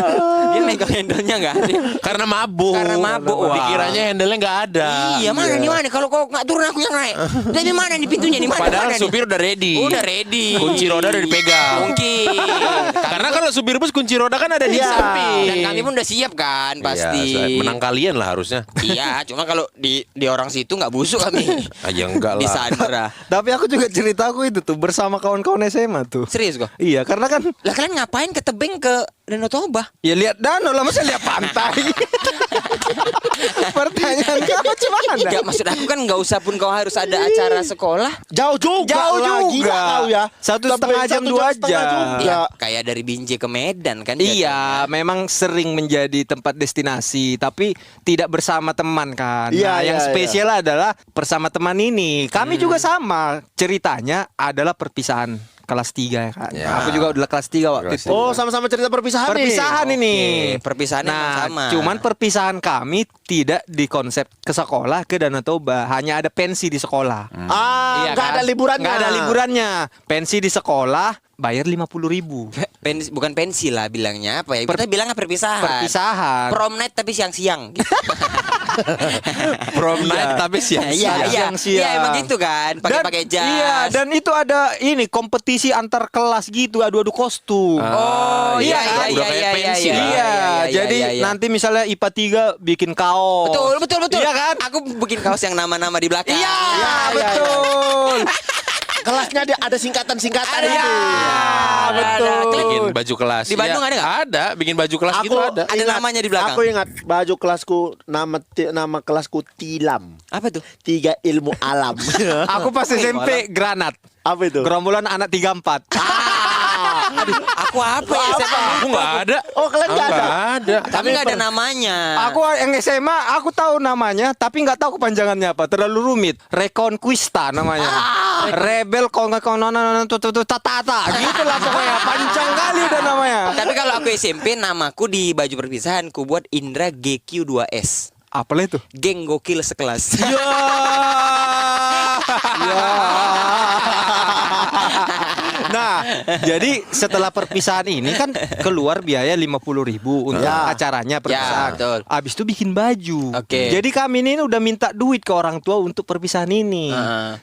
Speaker 2: Dia megang handle-nya nggak ada.
Speaker 1: Karena mabuk.
Speaker 2: Wah.
Speaker 1: Dikiranya handle-nya nggak ada.
Speaker 2: Iya, mana nih mana? Kalau kau nggak turun aku yang naik. Tapi mana nih pintunya nih? Mana?
Speaker 1: Padahal
Speaker 2: mana
Speaker 1: supir
Speaker 2: nih?
Speaker 1: udah ready.
Speaker 2: Udah ready.
Speaker 1: Kunci roda udah dipegang.
Speaker 2: Mungkin.
Speaker 1: Karena kalau supir bus kunci roda kan ada di
Speaker 4: Iya.
Speaker 1: samping.
Speaker 2: Dan kami pun udah siap kan pasti.
Speaker 1: Iya, menang kalian lah harusnya.
Speaker 2: Iya, cuma kalau di orang situ nggak busuk kami.
Speaker 1: Ya enggak
Speaker 2: Di
Speaker 1: lah.
Speaker 2: Sandra.
Speaker 3: Tapi aku juga ceritaku itu tuh bersama kawan-kawan SMA tuh.
Speaker 2: Serius kok?
Speaker 3: Iya, karena kan
Speaker 2: Lah kalian ngapain ke tebing ke Danau Toba?
Speaker 3: ya lihat danau lah, masa lihat pantai. Pertanyaan kamu cuma ada.
Speaker 2: Enggak, maksud aku kan nggak usah pun kau harus ada acara sekolah.
Speaker 4: Jauh juga
Speaker 3: Jauh
Speaker 4: lah,
Speaker 3: juga.
Speaker 4: gila kau ya.
Speaker 3: 1,5 jam, 2
Speaker 4: 1,5
Speaker 3: jam.
Speaker 4: juga.
Speaker 2: Iya, kayak dari Binjai ke Medan kan.
Speaker 3: Iya, memang sering menjadi tempat destinasi, tapi tidak bersama teman kan.
Speaker 4: Iya,
Speaker 3: Nah, yang
Speaker 4: iya,
Speaker 3: spesial adalah bersama teman ini. Kami juga sama. Ceritanya adalah perpisahan kelas 3 ya kan.
Speaker 1: Ya.
Speaker 3: Aku juga udah kelas 3 waktu
Speaker 1: Kelas
Speaker 3: itu.
Speaker 4: Oh, sama-sama cerita perpisahan nih.
Speaker 3: Perpisahan ini.
Speaker 2: Oke, perpisahannya emang
Speaker 3: Nah,
Speaker 2: sama.
Speaker 3: cuman perpisahan kami tidak dikonsep ke sekolah ke Danau Toba, hanya ada pensi di sekolah.
Speaker 4: Ah,
Speaker 3: Iya
Speaker 4: nggak
Speaker 3: kan?
Speaker 4: ada liburannya.
Speaker 3: Nggak ada liburannya. Pensi di sekolah bayar 50.000.
Speaker 2: Bukan pensi lah bilangnya apa ya? Kita bilangnya perpisahan.
Speaker 3: Perpisahan.
Speaker 2: Prom night tapi siang-siang. Gitu.
Speaker 1: Prom night tapi
Speaker 2: Iya, iya,
Speaker 3: Siang-siang.
Speaker 2: iya, emang gitu kan. Pakai jas.
Speaker 3: Iya, dan itu ada ini kompetisi antar kelas gitu, adu-adu kostum.
Speaker 2: Oh, iya,
Speaker 3: kan?
Speaker 2: iya,
Speaker 1: Udah
Speaker 2: iya,
Speaker 1: kayak
Speaker 2: iya,
Speaker 1: pensi
Speaker 2: iya,
Speaker 1: lah.
Speaker 3: Iya, jadi
Speaker 2: iya.
Speaker 3: nanti misalnya IPA 3 bikin kaos.
Speaker 2: Betul.
Speaker 3: Iya kan?
Speaker 2: Aku bikin kaos yang nama-nama di belakang.
Speaker 3: Iya,
Speaker 4: iya,
Speaker 3: betul.
Speaker 4: Kelasnya ada singkatan-singkatan
Speaker 2: Ada.
Speaker 4: gitu.
Speaker 3: betul.
Speaker 1: Bikin baju kelas.
Speaker 2: Di Bandung
Speaker 1: Iya,
Speaker 2: ada nggak?
Speaker 1: Ada, bikin baju kelas gitu ada.
Speaker 2: Ada namanya di belakang.
Speaker 4: Aku ingat baju kelasku nama kelasku Tilam.
Speaker 2: Apa tuh?
Speaker 4: 3 ilmu alam.
Speaker 3: Aku pas SMP granat.
Speaker 4: Apa itu?
Speaker 3: Gerombolan anak 34.
Speaker 2: Aduh, aku apa ya? Siapa?
Speaker 1: Aku nggak ada.
Speaker 4: Oh, kalian nggak ada?
Speaker 1: Nggak ada.
Speaker 2: Tapi nggak ada namanya.
Speaker 3: Aku yang SMA, aku tahu namanya, tapi nggak tahu kepanjangannya apa. Terlalu rumit. Reconquista namanya. Rebel tata. Gitu lah pokoknya. Panjang kali udah namanya.
Speaker 2: Tapi kalau aku SMP namaku di baju perpisahan ku buat Indra GQ2S.
Speaker 3: Apalah itu?
Speaker 2: Geng gokil sekelas.
Speaker 3: Nah, jadi setelah perpisahan ini kan keluar biaya 50.000 untuk
Speaker 4: Ya.
Speaker 3: acaranya perpisahan.
Speaker 2: Ya, betul.
Speaker 3: Abis itu bikin baju.
Speaker 2: Oke.
Speaker 3: Jadi kami ini udah minta duit ke orang tua untuk perpisahan ini.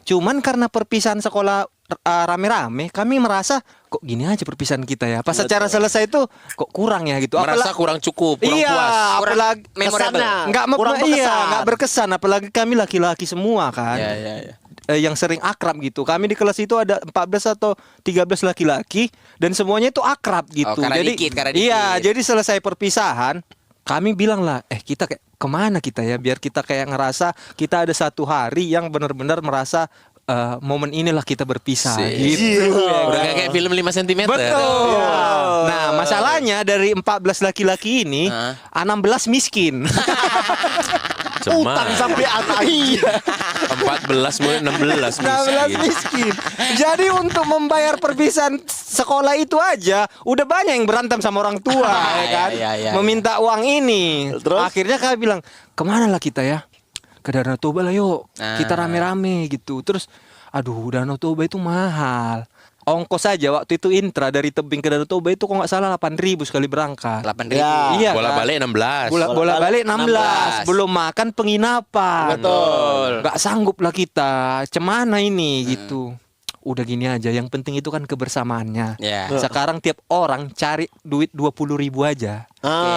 Speaker 3: Cuman karena perpisahan sekolah rame-rame, kami merasa kok gini aja perpisahan kita ya. Pas acara selesai itu kok kurang ya gitu.
Speaker 1: Merasa
Speaker 3: Apalagi-
Speaker 1: kurang cukup, kurang
Speaker 3: iya,
Speaker 1: puas.
Speaker 2: Kurang
Speaker 3: apalagi
Speaker 2: memorable.
Speaker 4: kesannya.
Speaker 3: Nggak
Speaker 4: Kurang
Speaker 3: iya,
Speaker 4: berkesan.
Speaker 3: nggak berkesan. Apalagi kami laki-laki semua kan.
Speaker 2: Iya.
Speaker 3: Yang sering akrab gitu. Kami di kelas itu ada 14 atau 13 laki-laki dan semuanya itu akrab gitu.
Speaker 2: karena
Speaker 3: Jadi
Speaker 2: dikit.
Speaker 3: iya, jadi selesai perpisahan, kami bilang lah, kita kayak kemana kita ya biar kita kayak ngerasa kita ada satu hari yang benar-benar merasa momen inilah kita berpisah gitu.
Speaker 1: Udah kayak film 5 cm.
Speaker 3: Betul. Nah, masalahnya dari 14 laki-laki ini 16 miskin.
Speaker 4: Utang sampai atas.
Speaker 1: 14 mulai 16
Speaker 3: 16
Speaker 1: miskin.
Speaker 3: miskin. Jadi untuk membayar perpisahan sekolah itu aja udah banyak yang berantem sama orang tua ya kan.
Speaker 2: Iya.
Speaker 3: Meminta uang ini.
Speaker 4: Terus?
Speaker 3: Akhirnya kami bilang, "Kemana lah kita ya? Ke Danau Toba lah yuk. Kita rame-rame gitu." Terus aduh, Danau Toba itu mahal. ongkos saja waktu itu intra dari Tebing ke Danau Toba itu kok nggak salah 8.000 sekali berangkat.
Speaker 2: 8.000.
Speaker 4: Ya.
Speaker 3: Iya
Speaker 1: Bola
Speaker 3: kan?
Speaker 1: balik 16.
Speaker 3: Bola balik 16.
Speaker 2: 16.
Speaker 3: Belum makan penginapan.
Speaker 2: Betul.
Speaker 3: Gak sanggup lah kita. Cemana ini gitu. Udah gini aja. Yang penting itu kan kebersamaannya.
Speaker 2: Ya.
Speaker 3: Sekarang tiap orang cari duit 20.000 aja.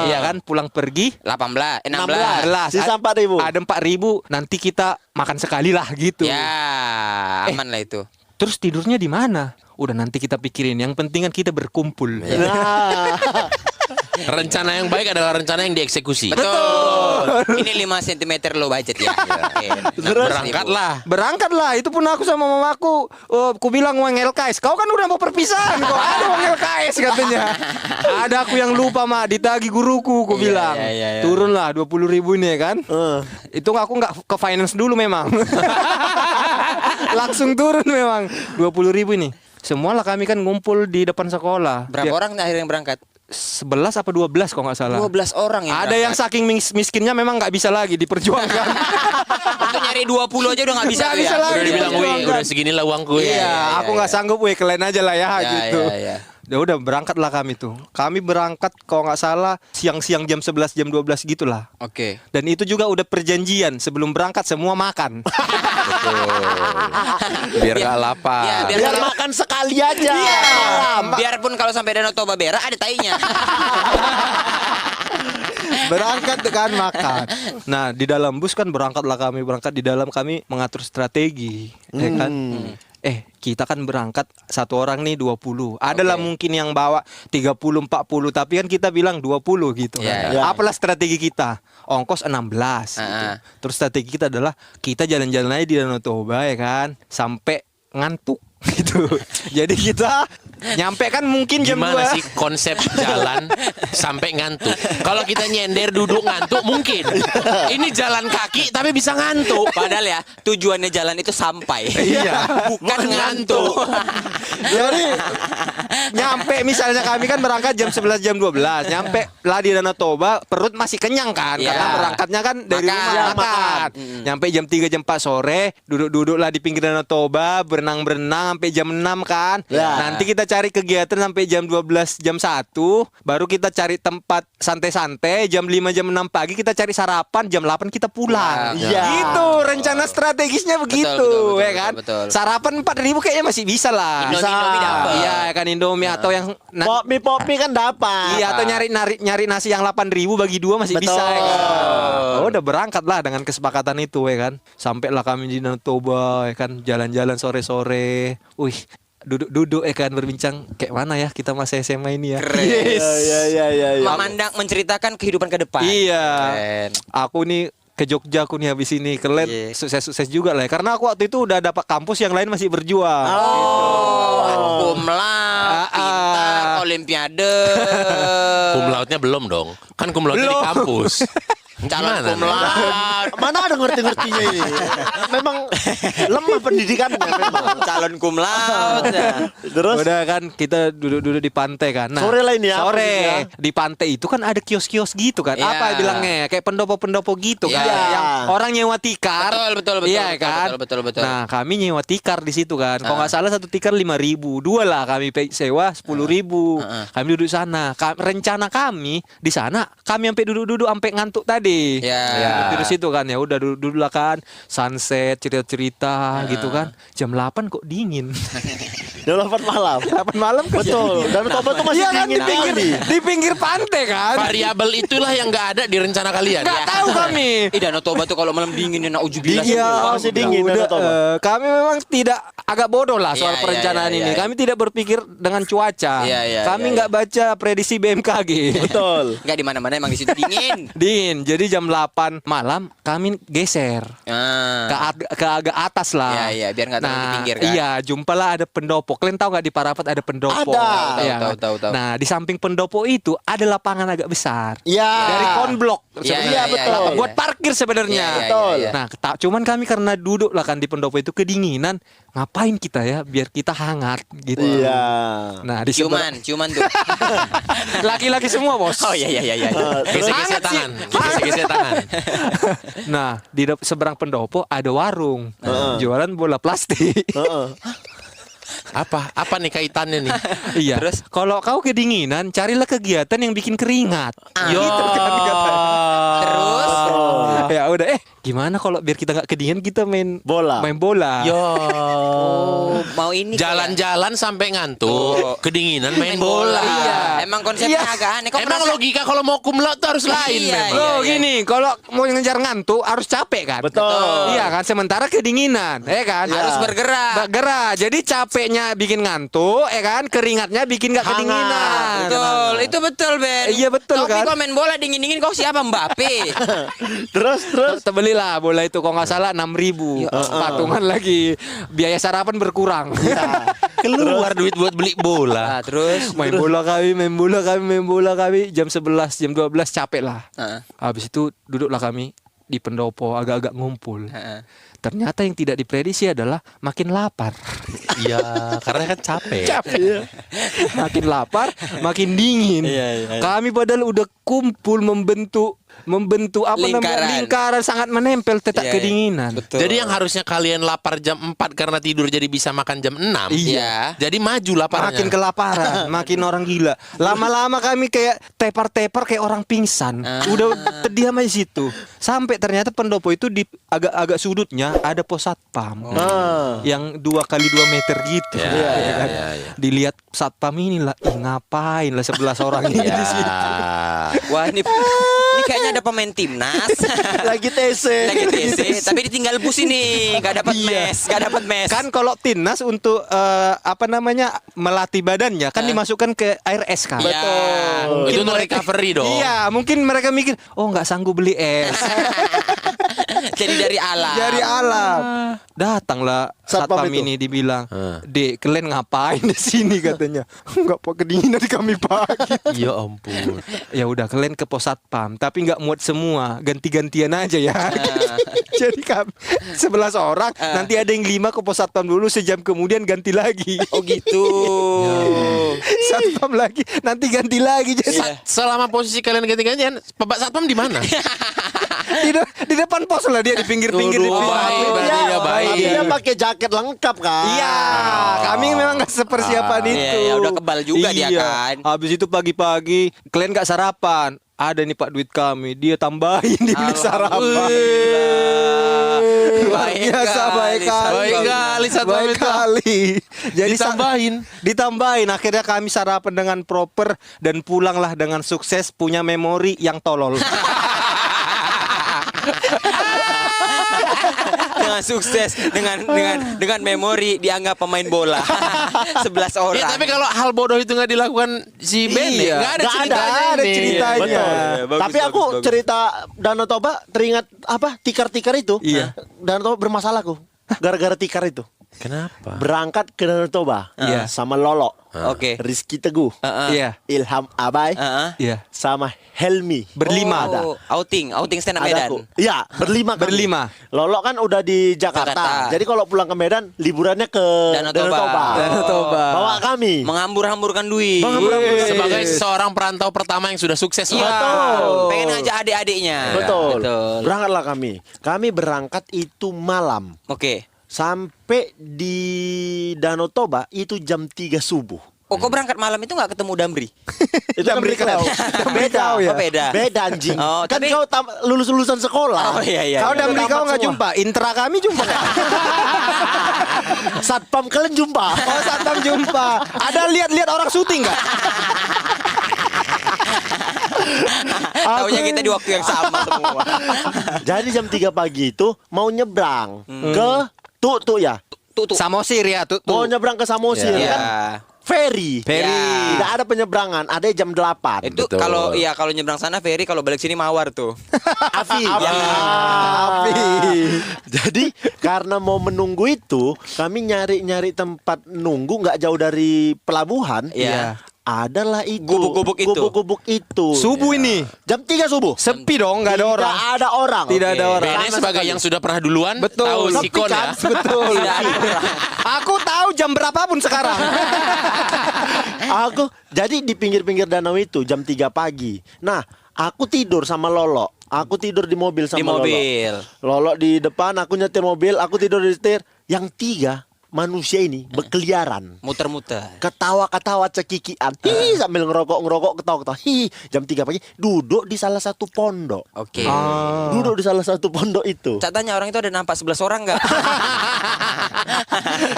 Speaker 3: Iya kan, pulang pergi
Speaker 2: 16.
Speaker 4: 16. Sisa 4.000.
Speaker 3: Ada 4.000. Nanti kita makan sekali lah gitu.
Speaker 2: Ya, aman lah itu.
Speaker 3: Terus tidurnya di mana? Udah nanti kita pikirin. Yang penting kan kita berkumpul.
Speaker 4: Nah.
Speaker 1: Rencana yang baik adalah rencana yang dieksekusi.
Speaker 2: Betul. Ini 5 cm low budget ya. Oke.
Speaker 1: Berangkatlah.
Speaker 3: Berangkatlah. Itu pun aku sama mamaku. Ku bilang uang LKS. Kau kan udah mau perpisahan. Kok ada uang LKS katanya. Ada aku yang lupa mak. Ditagi guruku. Ku bilang.
Speaker 2: iya.
Speaker 3: Turunlah 20.000 ini ya kan. Itu aku nggak ke finance dulu memang. Langsung turun memang 20.000 ini. Semualah kami kan ngumpul di depan sekolah.
Speaker 2: Berapa orang akhirnya yang berangkat?
Speaker 3: 11 apa 12 kalau nggak salah.
Speaker 2: 12 orang yang
Speaker 3: Ada yang saking miskinnya memang nggak bisa lagi diperjuangkan.
Speaker 2: untuk nyari 20 aja udah nggak bisa.
Speaker 3: Nggak
Speaker 2: tuh
Speaker 3: bisa
Speaker 2: ya?
Speaker 3: lagi.
Speaker 1: Udah dibilang, wih,
Speaker 3: diperjuangkan.
Speaker 1: udah seginilah uangku ya.
Speaker 3: Iya, aku nggak sanggup, weh kalian aja lah ya,
Speaker 2: Ya,
Speaker 3: gitu.
Speaker 2: ya.
Speaker 3: Ya udah berangkatlah kami tuh. Kami berangkat kalau nggak salah siang-siang jam 11 jam 12 gitulah.
Speaker 2: Oke.
Speaker 3: Dan itu juga udah perjanjian sebelum berangkat semua makan.
Speaker 1: Biar gak lapar.
Speaker 2: Ya,
Speaker 4: Biar makan sekali aja.
Speaker 2: Biarpun kalau sampai Danau Toba berak ada tainya.
Speaker 3: Berangkat kan makan. Nah di dalam bus kan berangkatlah kami, berangkat di dalam kami mengatur strategi, ya kan. Kita kan berangkat satu orang nih 20. Adalah mungkin yang bawa 30 40 tapi kan kita bilang 20 gitu kan.
Speaker 2: Ya.
Speaker 3: Apalah strategi kita? Ongkos 16 gitu. Terus strategi kita adalah kita jalan-jalan aja di Danau Toba ya kan sampai ngantuk gitu. Jadi kita nyampe kan mungkin jam
Speaker 1: Gimana
Speaker 3: 2.
Speaker 1: sih konsep jalan sampai ngantuk? Kalau kita nyender duduk ngantuk mungkin. Ini jalan kaki tapi bisa ngantuk.
Speaker 2: Padahal ya tujuannya jalan itu sampai.
Speaker 3: Iya.
Speaker 2: Bukan ngantuk.
Speaker 3: Jadi nyampe misalnya kami kan berangkat jam 11 jam 12. Nyampe lah di Danau Toba perut masih kenyang kan
Speaker 2: Iya.
Speaker 3: karena berangkatnya kan dari
Speaker 2: Makan.
Speaker 3: rumah
Speaker 2: Ya,
Speaker 3: makan. Nyampe jam 3 jam 4 sore duduk-duduk lah di pinggir Danau Toba berenang-berenang sampai jam 6 kan.
Speaker 4: Ya.
Speaker 3: Nanti kita cari kegiatan sampai jam 12 jam 1 baru kita cari tempat santai-santai jam 5 jam 6 pagi kita cari sarapan jam 8 kita pulang.
Speaker 4: Iya.
Speaker 3: Gitu rencana strategisnya begitu
Speaker 2: betul,
Speaker 3: ya kan.
Speaker 2: betul.
Speaker 3: Sarapan 4.000 kayaknya masih bisa lah.
Speaker 2: Indomie dapat.
Speaker 3: Iya kan Indomie atau yang
Speaker 4: Popi kan dapat.
Speaker 3: iya atau nyari nasi yang 8.000 bagi 2 masih
Speaker 4: Betul.
Speaker 3: bisa ya kan. Oh, udah berangkat lah dengan kesepakatan itu ya kan. Sampailah kami di Danau Toba ya kan jalan-jalan sore-sore. Wih, duduk-duduk ya kan berbincang kayak mana ya kita masa SMA ini ya.
Speaker 4: Iya.
Speaker 2: Memandang menceritakan kehidupan ke depan.
Speaker 3: Iya.
Speaker 2: Keren.
Speaker 3: Aku nih ke Jogja aku nih habis ini kalian
Speaker 2: Iya.
Speaker 3: sukses-sukses juga lah ya. Karena aku waktu itu udah dapat kampus yang lain masih berjuang.
Speaker 2: Cum laude, pintar, olimpiade.
Speaker 1: Cum laude-nya belum dong. Kan cum laude di
Speaker 3: Belum.
Speaker 1: kampus.
Speaker 2: Calon
Speaker 1: Gimana
Speaker 2: cum
Speaker 1: nih?
Speaker 2: laude.
Speaker 4: Mana ada ngerti-ngertinya ini. Memang lemah pendidikannya memang.
Speaker 2: Calon cum laude.
Speaker 4: Terus
Speaker 3: Udah kan kita duduk-duduk di pantai kan. Nah,
Speaker 4: Sore lah ini ya,
Speaker 3: Sore
Speaker 4: maksudnya.
Speaker 3: di pantai itu kan ada kios-kios gitu kan.
Speaker 2: Iya.
Speaker 3: Apa bilangnya? Kayak pendopo-pendopo gitu kan.
Speaker 2: Iya.
Speaker 3: Yang orang nyewa tikar.
Speaker 2: Betul.
Speaker 3: Iya kan.
Speaker 2: Betul.
Speaker 3: Nah kami nyewa tikar di situ kan. Kalau nggak salah satu tikar 5.000. Dua lah kami sewa 10.000. Kami duduk sana. Rencana kami di sana kami sampai duduk-duduk sampai ngantuk tadi.
Speaker 2: Ya.
Speaker 3: Di situ kan ya udah duduk lah kan. Sunset cerita-cerita gitu kan. Jam 8 kok dingin.
Speaker 4: jam 8 malam.
Speaker 3: 8 malam kan.
Speaker 4: Betul. Dan Toba tuh masih
Speaker 3: Iya kan
Speaker 4: dingin kali.
Speaker 3: di pinggir pantai kan.
Speaker 1: Variabel itulah yang nggak ada di rencana kalian.
Speaker 3: Nggak tahu kami.
Speaker 2: Danau Toba tuh kalau malam dingin ya nauzubillah.
Speaker 3: Iya,
Speaker 4: masih dingin,
Speaker 3: udah,
Speaker 4: Danau Toba.
Speaker 3: kami memang tidak agak bodoh lah soal
Speaker 2: Iya,
Speaker 3: perencanaan
Speaker 2: iya,
Speaker 3: ini.
Speaker 2: iya.
Speaker 3: Kami tidak berpikir dengan cuaca.
Speaker 2: Iya,
Speaker 3: Kami
Speaker 2: iya,
Speaker 3: nggak baca prediksi BMKG.
Speaker 4: Betul.
Speaker 2: Enggak di mana-mana emang di situ dingin.
Speaker 3: Dingin. Jadi jam 8 malam kami geser
Speaker 2: Ah.
Speaker 3: ke agak atas lah.
Speaker 2: Iya, biar nggak terlalu di pinggir kan.
Speaker 3: Iya, jumpalah ada pendopo. Kalian tahu nggak di Parapat ada pendopo?
Speaker 4: Ada.
Speaker 3: Iya kan?
Speaker 2: Tahu.
Speaker 3: Nah, di samping pendopo itu ada lapangan agak besar.
Speaker 4: Iya.
Speaker 3: Dari konblok.
Speaker 2: Iya,
Speaker 3: sebenarnya.
Speaker 2: iya,
Speaker 4: betul.
Speaker 2: iya.
Speaker 3: Buat parkir sebenarnya.
Speaker 2: Iya,
Speaker 4: Betul.
Speaker 2: iya.
Speaker 3: Nah, cuman kami karena duduk lah kan di pendopo itu kedinginan, ngapain kita ya biar kita hangat gitu.
Speaker 4: Iya.
Speaker 3: Nah, di sebelah
Speaker 2: Ciuman tuh.
Speaker 3: laki-laki semua, Bos.
Speaker 2: Oh iya.
Speaker 1: Gesek-gesek
Speaker 3: Hangat sih.
Speaker 1: tangan. Gesek-gesek tangan.
Speaker 3: Nah, di seberang pendopo ada warung jualan bola plastik.
Speaker 4: Heeh.
Speaker 1: Apa nih kaitannya nih?
Speaker 3: Iya.
Speaker 2: Terus?
Speaker 3: Kalau kau kedinginan, carilah kegiatan yang bikin keringat.
Speaker 1: Yo.
Speaker 3: Gitu kan katanya.
Speaker 2: Terus?
Speaker 3: Ya udah, gimana kalau biar kita nggak kedinginan kita main
Speaker 4: Bola.
Speaker 3: Main bola.
Speaker 1: Yo.
Speaker 2: Oh, mau ini
Speaker 1: Jalan-jalan sampai ngantuk,
Speaker 2: Tuh.
Speaker 1: kedinginan main bola.
Speaker 2: Iya. Emang konsepnya
Speaker 3: Iya.
Speaker 2: agak aneh. Kok
Speaker 1: Emang
Speaker 2: merasa-
Speaker 1: logika kalau mau kumlot tuh harus lain
Speaker 2: Iya,
Speaker 1: memang.
Speaker 3: Loh
Speaker 2: iya.
Speaker 3: gini, kalau mau ngejar ngantuk harus capek kan?
Speaker 4: Betul.
Speaker 3: Iya kan, sementara kedinginan, kan?
Speaker 2: Harus bergerak.
Speaker 3: Bergerak. Jadi capeknya bikin ngantuk, kan? Keringatnya bikin nggak
Speaker 4: Hangat.
Speaker 3: kedinginan.
Speaker 2: Betul, itu betul Ben.
Speaker 3: Iya, betul,
Speaker 2: Tapi
Speaker 3: kan?
Speaker 2: kalau main bola dingin-dingin kau siapa Mbappe?
Speaker 4: Terus
Speaker 3: Belilah bola itu kalau nggak salah 6.000.
Speaker 2: Ya,
Speaker 3: Patungan lagi. Biaya sarapan berkurang.
Speaker 1: Keluar duit buat beli bola.
Speaker 2: Nah, terus
Speaker 3: main bola kami jam 11, jam 12 capek lah.
Speaker 2: Heeh.
Speaker 3: Habis itu duduklah kami di pendopo agak-agak ngumpul.
Speaker 2: Heeh.
Speaker 3: Ternyata yang tidak diprediksi adalah makin lapar.
Speaker 1: Iya, karena kan capek.
Speaker 3: Makin lapar, makin dingin. Kami padahal udah kumpul membentuk apa namanya, lingkaran sangat menempel tetap
Speaker 2: Iya, iya.
Speaker 3: kedinginan.
Speaker 2: Betul.
Speaker 1: Jadi yang harusnya kalian lapar jam 4 karena tidur jadi bisa makan jam 6.
Speaker 2: Iya.
Speaker 1: Jadi maju laparnya.
Speaker 3: Makin kelaparan, makin orang gila. Lama-lama kami kayak tepar-tepar kayak orang pingsan. Udah terdiam aja situ. Sampai ternyata pendopo itu di agak-agak sudutnya ada pos satpam. Yang 2 kali 2 meter gitu.
Speaker 1: Ya,
Speaker 3: Ya
Speaker 1: ya,
Speaker 3: kan?
Speaker 1: ya, ya.
Speaker 3: Dilihat satpam ini lah, ngapain lah 11 orang ini
Speaker 1: Ya.
Speaker 3: di situ.
Speaker 2: Wah, ini kayaknya ada pemain timnas.
Speaker 4: lagi TC.
Speaker 2: Lagi TC, tapi ditinggal bus ini, nggak dapat mes, nggak dapat mes.
Speaker 3: Kan kalau timnas untuk apa namanya melatih badannya kan dimasukkan ke air es kan.
Speaker 2: Iya.
Speaker 1: Itu untuk recovery dong.
Speaker 3: Iya, mungkin mereka mikir, oh nggak sanggup beli es.
Speaker 2: Jadi dari alam.
Speaker 3: Dari alam. Datanglah
Speaker 4: Satpam
Speaker 3: satpam
Speaker 4: itu.
Speaker 3: ini dibilang, Dek, kalian ngapain di sini katanya? Enggak, Pak, kedinginan kami pagi.
Speaker 1: Ya ampun.
Speaker 3: Ya udah, kalian ke pos satpam, tapi nggak muat semua, ganti-gantian aja ya. Jadi kami 11 orang, nanti ada yang 5 ke pos satpam dulu, sejam kemudian ganti lagi.
Speaker 2: Oh gitu.
Speaker 3: Satpam lagi, nanti ganti lagi. Jadi
Speaker 1: Selama posisi kalian ganti-gantian, Bapak Satpam di mana?
Speaker 3: di depan pos lah, dia di pinggir-pinggir.
Speaker 1: Waduh, baik, berarti dia baik.
Speaker 4: Tapi dia pakai jaket lengkap kan.
Speaker 3: Iya, kami memang nggak sepersiapan itu.
Speaker 2: Iya, iya, udah kebal juga dia kan.
Speaker 3: Habis itu pagi-pagi, kalian nggak sarapan. Ada nih Pak duit kami, dia tambahin di beli sarapan. Luar
Speaker 2: Baik
Speaker 3: biasa,
Speaker 2: kali,
Speaker 3: baik kali.
Speaker 1: baik kali satpam
Speaker 3: Baik
Speaker 1: itu.
Speaker 3: kali. Jadi
Speaker 1: Ditambahin.
Speaker 3: Akhirnya kami sarapan dengan proper dan pulanglah dengan sukses punya memori yang tolol.
Speaker 2: Dengan sukses, dengan memori dianggap pemain bola. 11 orang.
Speaker 1: Ya, tapi kalau hal bodoh itu nggak dilakukan si Ben,
Speaker 3: Iya.
Speaker 1: nggak ada
Speaker 4: Nggak
Speaker 1: ceritanya
Speaker 3: ada
Speaker 1: ini.
Speaker 3: ceritanya.
Speaker 4: Betul.
Speaker 2: Bagus,
Speaker 4: Tapi aku
Speaker 2: bagus, bagus.
Speaker 4: cerita Danau Toba teringat apa? Tikar-tikar itu.
Speaker 3: Iya.
Speaker 4: Danau Toba bermasalah aku. Gara-gara tikar itu.
Speaker 1: Kenapa?
Speaker 4: Berangkat ke Danau Toba
Speaker 3: Iya.
Speaker 4: sama Lolo,
Speaker 2: Oke.
Speaker 4: Rizky Teguh,
Speaker 3: Iya,
Speaker 4: Ilham Abai,
Speaker 3: iya.
Speaker 4: sama Helmi.
Speaker 3: Berlima.
Speaker 2: Oh, outing stand up
Speaker 4: Ada
Speaker 2: Medan.
Speaker 4: aku. Iya, berlima. kami.
Speaker 3: Berlima.
Speaker 4: Lolo kan udah di Jakarta.
Speaker 2: Jakarta.
Speaker 4: Jadi kalau pulang ke Medan, liburannya ke
Speaker 2: Danau Toba.
Speaker 3: Danau Toba.
Speaker 4: Bawa kami.
Speaker 2: Menghambur-hamburkan duit.
Speaker 1: Sebagai seorang perantau pertama yang sudah sukses.
Speaker 2: Iya.
Speaker 4: Betul.
Speaker 2: Pengen ngajak adik-adiknya.
Speaker 4: Betul.
Speaker 2: Betul.
Speaker 4: Berangkatlah kami. Kami berangkat itu malam.
Speaker 2: Oke.
Speaker 4: Sampai di Danau Toba itu jam 3 subuh.
Speaker 2: Oh, kok berangkat malam itu nggak ketemu Damri?
Speaker 4: Itu Damri Klau. Beda.
Speaker 3: ya?
Speaker 2: Oh, beda.
Speaker 4: Beda anjing.
Speaker 2: Oh,
Speaker 4: Kan
Speaker 2: tapi-
Speaker 4: kau lulusan sekolah.
Speaker 2: Oh, iya.
Speaker 3: Kau dan
Speaker 4: Tamat
Speaker 3: kau nggak
Speaker 4: semua.
Speaker 3: jumpa, intra kami jumpa.
Speaker 4: Satpam kalian jumpa.
Speaker 3: Oh, satpam jumpa. Ada lihat-lihat orang syuting nggak?
Speaker 2: Taunya kita di waktu yang sama semua.
Speaker 4: Jadi jam 3 pagi itu mau nyebrang ke Tutu ya.
Speaker 2: Tuh.
Speaker 3: Samosir ya, tuh.
Speaker 4: Mau nyebrang ke Samosir
Speaker 2: Iya.
Speaker 4: kan. Ferry.
Speaker 3: Ferry.
Speaker 2: Ya.
Speaker 4: Tidak ada penyeberangan, ada jam 8.
Speaker 2: Itu
Speaker 1: Betul.
Speaker 2: kalau nyebrang sana ferry, kalau balik sini mawar tuh.
Speaker 4: Afi.
Speaker 3: Afi.
Speaker 4: Jadi karena mau menunggu itu, kami nyari-nyari tempat nunggu nggak jauh dari pelabuhan.
Speaker 2: Iya.
Speaker 4: Adalah itu.
Speaker 2: Gubuk-gubuk itu.
Speaker 4: Gubuk-gubuk itu.
Speaker 3: Subuh ini.
Speaker 4: Jam 3 subuh.
Speaker 3: Sepi dong, nggak ada orang.
Speaker 4: Tidak ada orang.
Speaker 3: Tidak ada
Speaker 2: Oke.
Speaker 3: orang.
Speaker 1: Bene sebagai yang sudah pernah duluan,
Speaker 3: Betul.
Speaker 1: tahu
Speaker 3: Sepi
Speaker 1: sikon
Speaker 4: kan?
Speaker 1: ya.
Speaker 3: Betul.
Speaker 2: Tidak ada orang.
Speaker 3: Aku tahu jam berapapun sekarang.
Speaker 4: Aku jadi di pinggir-pinggir danau itu jam 3 pagi. Nah, aku tidur sama Lolo. Aku tidur di mobil sama
Speaker 2: Di mobil.
Speaker 4: Lolo. Lolo di depan, aku nyetir mobil, aku tidur di setir. Yang 3 manusia ini berkeliaran.
Speaker 2: Muter-muter.
Speaker 4: Ketawa-ketawa cekikian. Sambil ngerokok, ketawa-ketawa. Jam 3 pagi duduk di salah satu pondok.
Speaker 2: Oke.
Speaker 4: Duduk di salah satu pondok itu.
Speaker 2: Cak tanya orang itu ada nampak 11 orang nggak?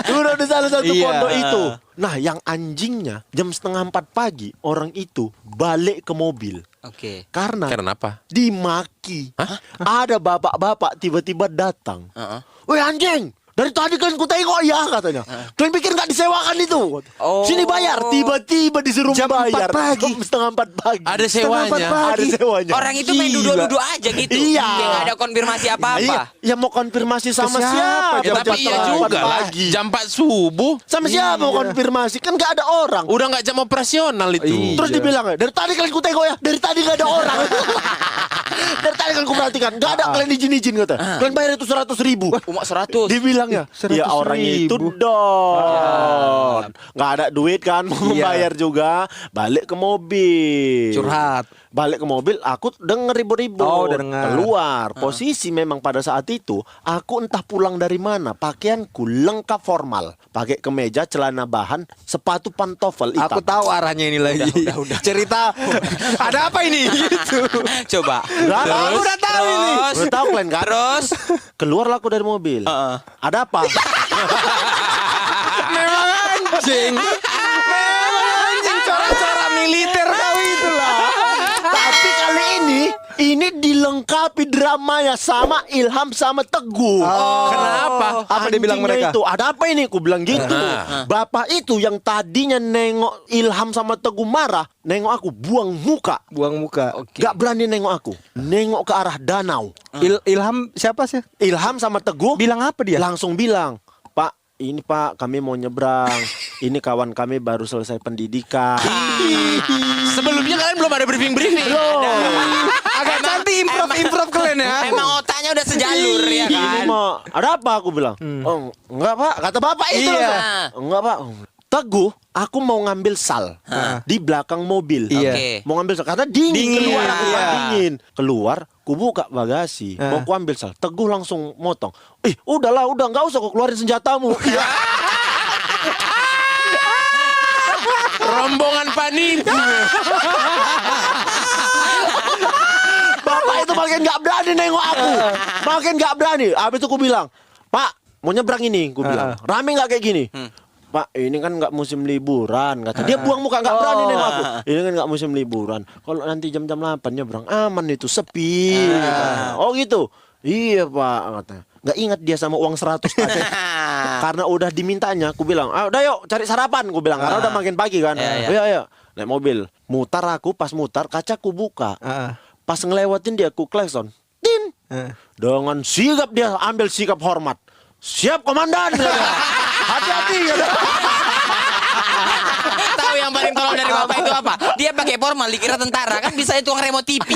Speaker 4: Duduk di salah satu
Speaker 3: Iya.
Speaker 4: pondok itu. Nah, yang anjingnya jam 3:30 pagi orang itu balik ke mobil.
Speaker 2: Oke.
Speaker 4: Karena
Speaker 1: Kenapa?
Speaker 4: dimaki. Ada bapak-bapak tiba-tiba datang.
Speaker 2: Heeh.
Speaker 4: Woi anjing, dari tadi kalian ku tengok ya katanya. Kalian pikir nggak disewakan itu?
Speaker 2: Oh.
Speaker 4: Sini bayar. Tiba-tiba disuruh
Speaker 3: Jam 4
Speaker 4: bayar.
Speaker 3: pagi.
Speaker 4: Jam 3:30 pagi.
Speaker 1: Ada
Speaker 4: 3:30
Speaker 1: sewanya.
Speaker 4: pagi. Ada sewanya.
Speaker 2: Orang itu main duduk-duduk aja gitu.
Speaker 4: Iya.
Speaker 2: Dia nggak ada konfirmasi
Speaker 4: Iya,
Speaker 2: apa-apa.
Speaker 4: ya mau konfirmasi sama
Speaker 3: siapa?
Speaker 4: siapa?
Speaker 1: Ya, tapi iya
Speaker 4: jam
Speaker 1: juga
Speaker 4: 4
Speaker 1: lah.
Speaker 4: pagi.
Speaker 1: Jam 4 subuh.
Speaker 4: Sama siapa mau konfirmasi? Kan nggak ada orang.
Speaker 1: Udah nggak jam operasional itu.
Speaker 3: Iya.
Speaker 4: Terus dibilang, dari tadi kalian ku tengok ya, dari tadi gak ada orang. Dari tadi kalian ku perhatikan, gak ada kalian izin-izin kata. Kalian bayar itu 100.000.
Speaker 2: Umak 100.
Speaker 4: Dibilang ya,
Speaker 3: 100.000.
Speaker 4: ya orang itu don. Gak ada duit kan, mau
Speaker 3: Iya.
Speaker 4: membayar juga. Balik ke mobil.
Speaker 3: Curhat.
Speaker 4: Balik ke mobil, aku denger ribut-ribut.
Speaker 3: Oh, udah dengar.
Speaker 4: Keluar. Posisi memang pada saat itu, aku entah pulang dari mana. Pakaianku lengkap formal. Pakai kemeja, celana bahan, sepatu pantofel hitam.
Speaker 3: Aku tahu arahnya ini lagi.
Speaker 2: Udah.
Speaker 3: Cerita ada apa ini? Gitu.
Speaker 2: Coba.
Speaker 4: Aku udah tahu ini.
Speaker 2: Terus.
Speaker 4: Udah tahu kalian kan?
Speaker 2: Terus.
Speaker 4: Keluarlah aku dari mobil. Ada apa?
Speaker 3: Memang anjing. Memang anjing cara-cara militer kau itulah.
Speaker 4: Tapi kali ini dilengkapi dramanya sama Ilham sama Teguh.
Speaker 1: Kenapa?
Speaker 3: Apa dia bilang
Speaker 4: Anjingnya
Speaker 3: mereka?
Speaker 4: Itu, ada apa ini? Ku bilang gitu. Bapak itu yang tadinya nengok Ilham sama Teguh marah, nengok aku buang muka.
Speaker 3: Buang muka.
Speaker 2: Oke.
Speaker 4: Gak berani nengok aku. Nengok ke arah danau.
Speaker 3: Ilham siapa sih?
Speaker 4: Ilham sama Teguh
Speaker 3: Bilang apa dia?
Speaker 4: langsung bilang, Pak, ini Pak kami mau nyebrang. Ini kawan kami baru selesai pendidikan.
Speaker 1: Sebelumnya kalian belum ada briefing-briefing.
Speaker 3: Agak cantik improv kalian ya.
Speaker 2: Emang otaknya udah sejalur ya
Speaker 4: Ini
Speaker 2: kan.
Speaker 4: mah ada apa aku bilang? Oh, enggak Pak, kata Bapak itu.
Speaker 3: Iya.
Speaker 4: langsung. Enggak Pak. Teguh, aku mau ngambil sal di belakang mobil.
Speaker 3: Iya.
Speaker 2: Oke.
Speaker 4: Mau ngambil sal, kata dingin,
Speaker 3: Dingin,
Speaker 4: keluar, aku
Speaker 3: iya.
Speaker 4: dingin. Keluar, ku buka bagasi, mau ku ambil sal. Teguh langsung motong. Udahlah, nggak usah kau keluarin senjatamu. Iya.
Speaker 1: Rombongan panitia.
Speaker 4: Bapak itu makin nggak berani nengok aku, makin nggak berani. Habis itu ku bilang, Pak, mau nyebrang ini, ku bilang. Rame nggak kayak gini? Pak, ini kan nggak musim liburan, kata dia. Buang muka, nggak berani nengok aku. Ini kan nggak musim liburan. Kalau nanti jam-jam 8 nyebrang, aman itu, sepi. Oh gitu. Iya Pak, katanya. Nggak ingat dia sama uang 100 tadi. Karena udah dimintanya, aku bilang, udah yuk cari sarapan, aku bilang. Karena udah makin pagi kan.
Speaker 2: Iya.
Speaker 4: Ayo, naik mobil. Mutar aku, pas mutar kacaku buka. Pas ngelewatin dia, aku klakson. Tin. Dengan sigap dia ambil sikap hormat. Siap komandan. Hati-hati.
Speaker 2: Tahu yang paling tolong dari bapak itu apa? Dia pakai formal dikira tentara kan bisa itu remote TV.